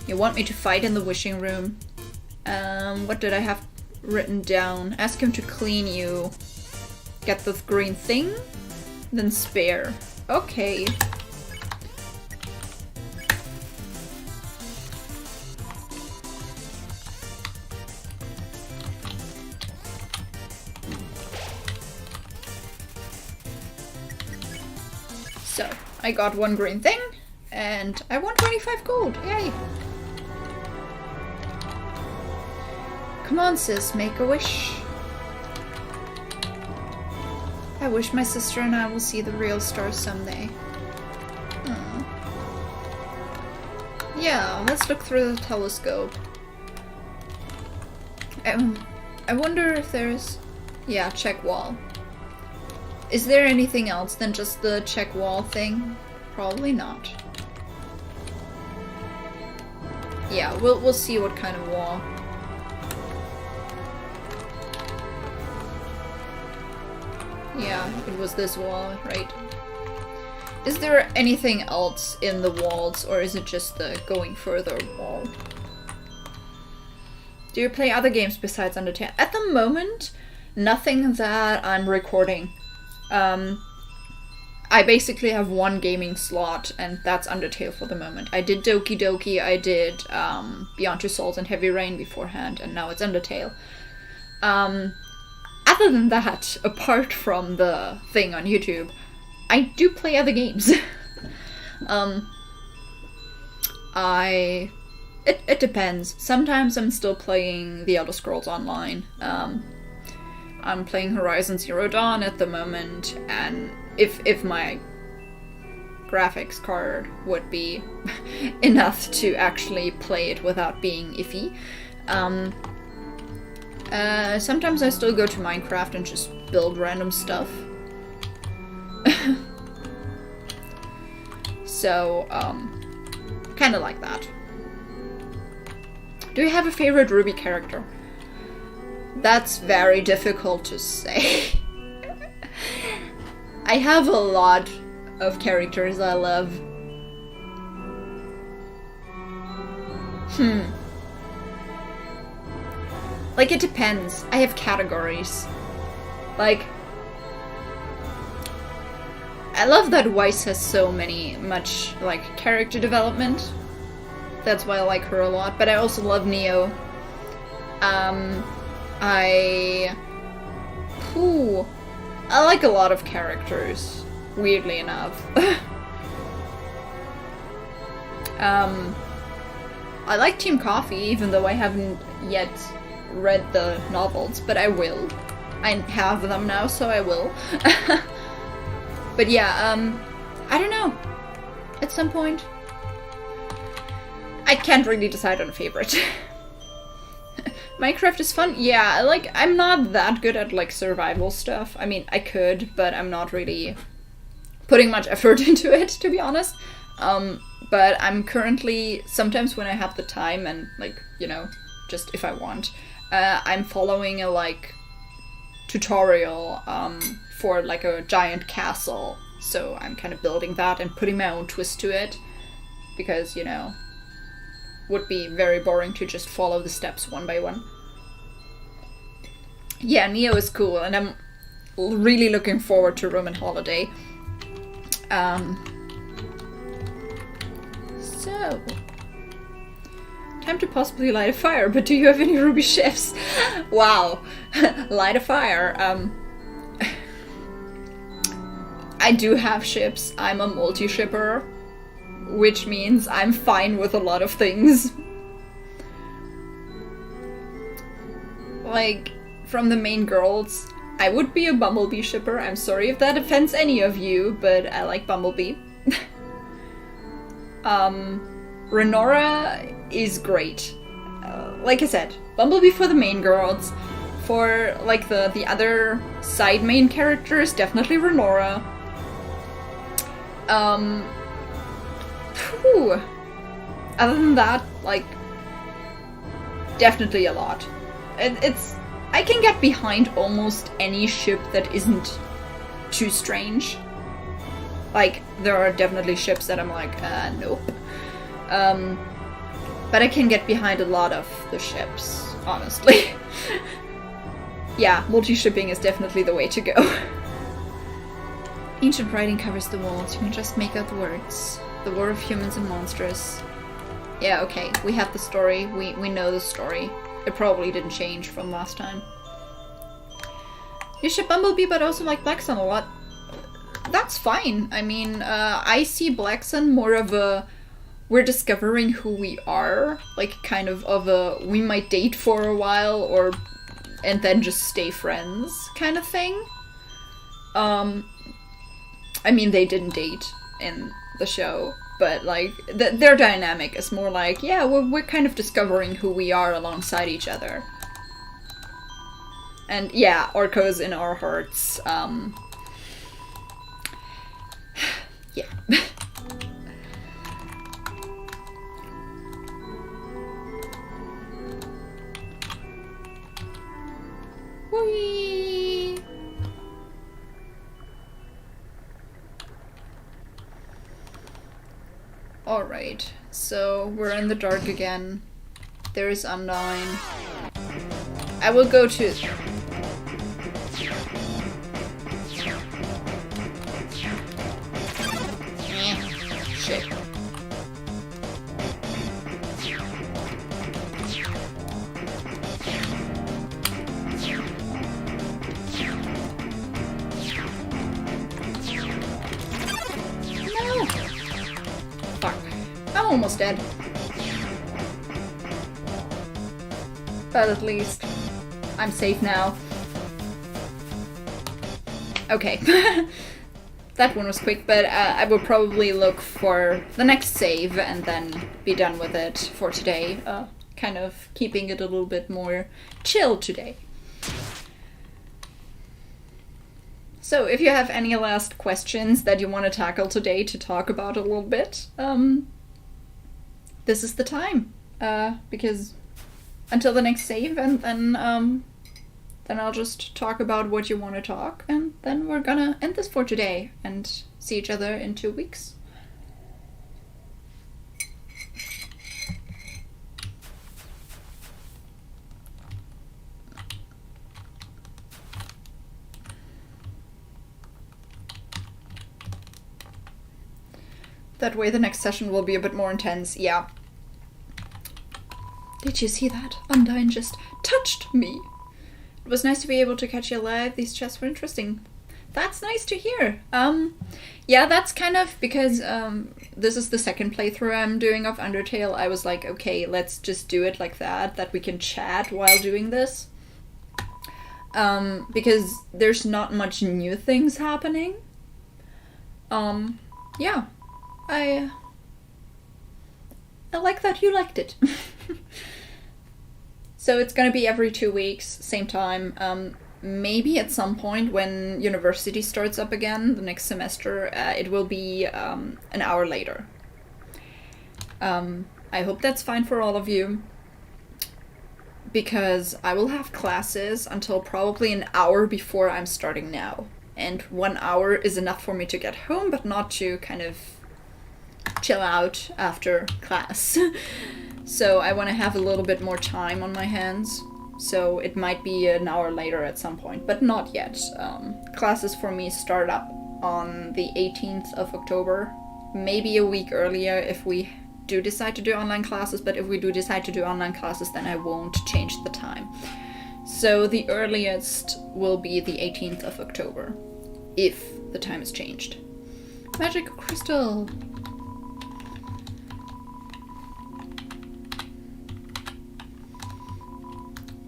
You want me to fight in the wishing room? What did I have written down? Ask him to clean you. Get the green thing? Then spare. Okay. So, I got one green thing, and I won 25 gold. Yay! Come on, sis, make a wish. I wish my sister and I will see the real stars someday. Aww. Yeah, let's look through the telescope. I wonder if there's... Yeah, check wall. Is there anything else than just the check wall thing? Probably not. Yeah, we'll see what kind of wall. Yeah, it was this wall, right? Is there anything else in the walls, or is it just the going further wall? Do you play other games besides Undertale? At the moment, nothing that I'm recording. I basically have one gaming slot, and that's Undertale for the moment. I did Doki Doki, I did Beyond Two Souls and Heavy Rain beforehand, and now it's Undertale. Other than that, apart from the thing on YouTube, I do play other games. It depends. Sometimes I'm still playing The Elder Scrolls Online. I'm playing Horizon Zero Dawn at the moment, and if my graphics card would be enough to actually play it without being iffy. Sometimes I still go to Minecraft and just build random stuff. So, kinda like that. Do you have a favorite Ruby character? That's very difficult to say. I have a lot of characters I love. Like, it depends. I have categories. Like, I love that Weiss has so much, like, character development. That's why I like her a lot. But I also love Neo. I like a lot of characters, weirdly enough. I like Team Coffee, even though I haven't yet read the novels, but I will. I have them now, so I will. But yeah, I don't know. At some point. I can't really decide on a favorite. Minecraft is fun. Yeah, like, I'm not that good at, like, survival stuff. I mean, I could, but I'm not really putting much effort into it, to be honest. But I'm currently, sometimes when I have the time and, like, you know, just if I want, I'm following a, like, tutorial for, like, a giant castle. So I'm kind of building that and putting my own twist to it. Because, you know, would be very boring to just follow the steps one by one. Yeah, Neo is cool, and I'm really looking forward to Roman Holiday. So, time to possibly light a fire, but do you have any ruby ships? Wow, light a fire. I do have ships. I'm a multi-shipper, which means I'm fine with a lot of things. Like, from the main girls, I would be a Bumblebee shipper. I'm sorry if that offends any of you, but I like Bumblebee. Renora is great. Like I said, Bumblebee for the main girls. For, like, the other side main characters, definitely Renora. Other than that, like, definitely a lot. I can get behind almost any ship that isn't too strange. Like, there are definitely ships that I'm like, nope. But I can get behind a lot of the ships, honestly. Yeah, multi-shipping is definitely the way to go. Ancient writing covers the walls. You can just make out the words. The war of humans and monsters. Yeah, okay. We have the story. We know the story. It probably didn't change from last time. You ship Bumblebee, but also like Black Sun a lot. That's fine. I mean, I see Black Sun more of a we're discovering who we are. Like, kind of a we might date for a while and then just stay friends kind of thing. I mean, they didn't date in the show, but, like, their dynamic is more like, yeah, we're kind of discovering who we are alongside each other. And, yeah, Orko's in our hearts, yeah. Whee! Alright, so we're in the dark again. There is Undyne. I will go to... Shit. No! Fuck. I'm almost dead. But at least I'm safe now. Okay. That one was quick, but I will probably look for the next save and then be done with it for today. Kind of keeping it a little bit more chill today. So if you have any last questions that you want to tackle today to talk about a little bit, this is the time. Because until the next save, and then I'll just talk about what you want to talk, and then we're gonna end this for today and see each other in 2 weeks. That way the next session will be a bit more intense, yeah. Did you see that? Undyne just touched me. It was nice to be able to catch you alive. These chests were interesting. That's nice to hear. Yeah, that's kind of because this is the second playthrough I'm doing of Undertale. I was like, okay, let's just do it like that we can chat while doing this. Because there's not much new things happening. Yeah. I like that you liked it. So it's gonna be every 2 weeks, same time. Maybe at some point when university starts up again, the next semester, it will be an hour later. I hope that's fine for all of you, because I will have classes until probably an hour before I'm starting now. And 1 hour is enough for me to get home, but not to kind of chill out after class. So I want to have a little bit more time on my hands. So it might be an hour later at some point, but not yet. Classes for me start up on the 18th of October, maybe a week earlier if we do decide to do online classes, but if we do decide to do online classes, then I won't change the time. So the earliest will be the 18th of October, if the time is changed. Magic crystal!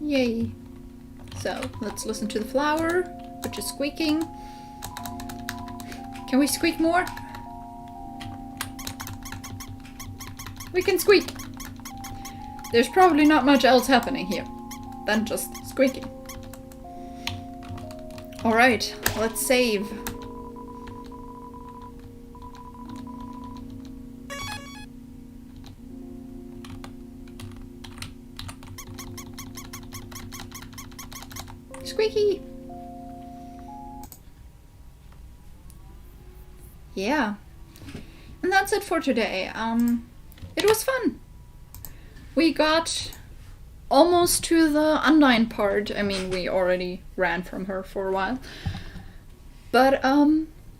Yay! So, let's listen to the flower, which is squeaking. Can we squeak more? We can squeak! There's probably not much else happening here than just squeaking. Alright, let's save. Squeaky! Yeah. And that's it for today. It was fun. We got almost to the Undertale part. I mean, we already ran from her for a while. But,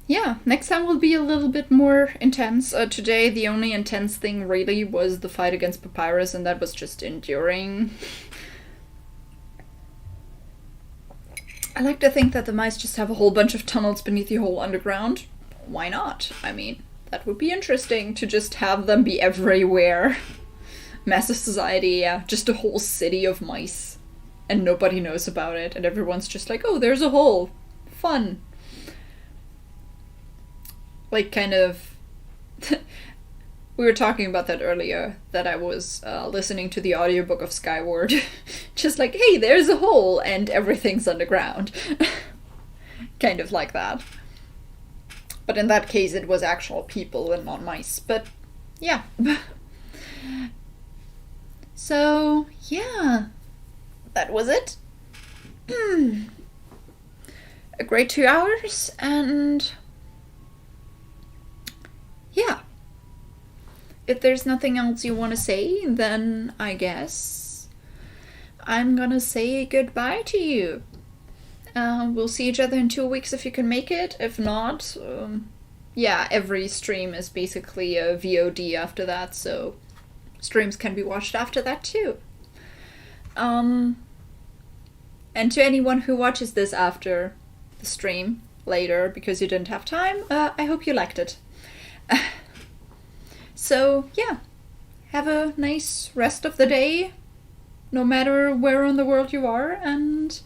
yeah, next time will be a little bit more intense. Today, the only intense thing really was the fight against Papyrus, and that was just enduring. I like to think that the mice just have a whole bunch of tunnels beneath the whole underground. Why not? I mean, that would be interesting to just have them be everywhere. Massive society, yeah, just a whole city of mice. And nobody knows about it, and everyone's just like, oh, there's a hole. Fun. Like, kind of... We were talking about that earlier, that I was listening to the audiobook of Skyward. Just like, hey, there's a hole, and everything's underground. Kind of like that. But in that case, it was actual people and not mice. But, yeah. So, yeah. That was it. A great 2 hours, and... yeah. If there's nothing else you want to say, then I guess I'm gonna say goodbye to you. We'll see each other in 2 weeks if you can make it. If not, yeah, every stream is basically a VOD after that, so streams can be watched after that too. And to anyone who watches this after the stream later because you didn't have time, I hope you liked it. So, yeah, have a nice rest of the day, no matter where in the world you are, and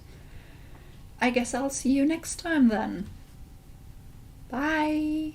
I guess I'll see you next time then. Bye!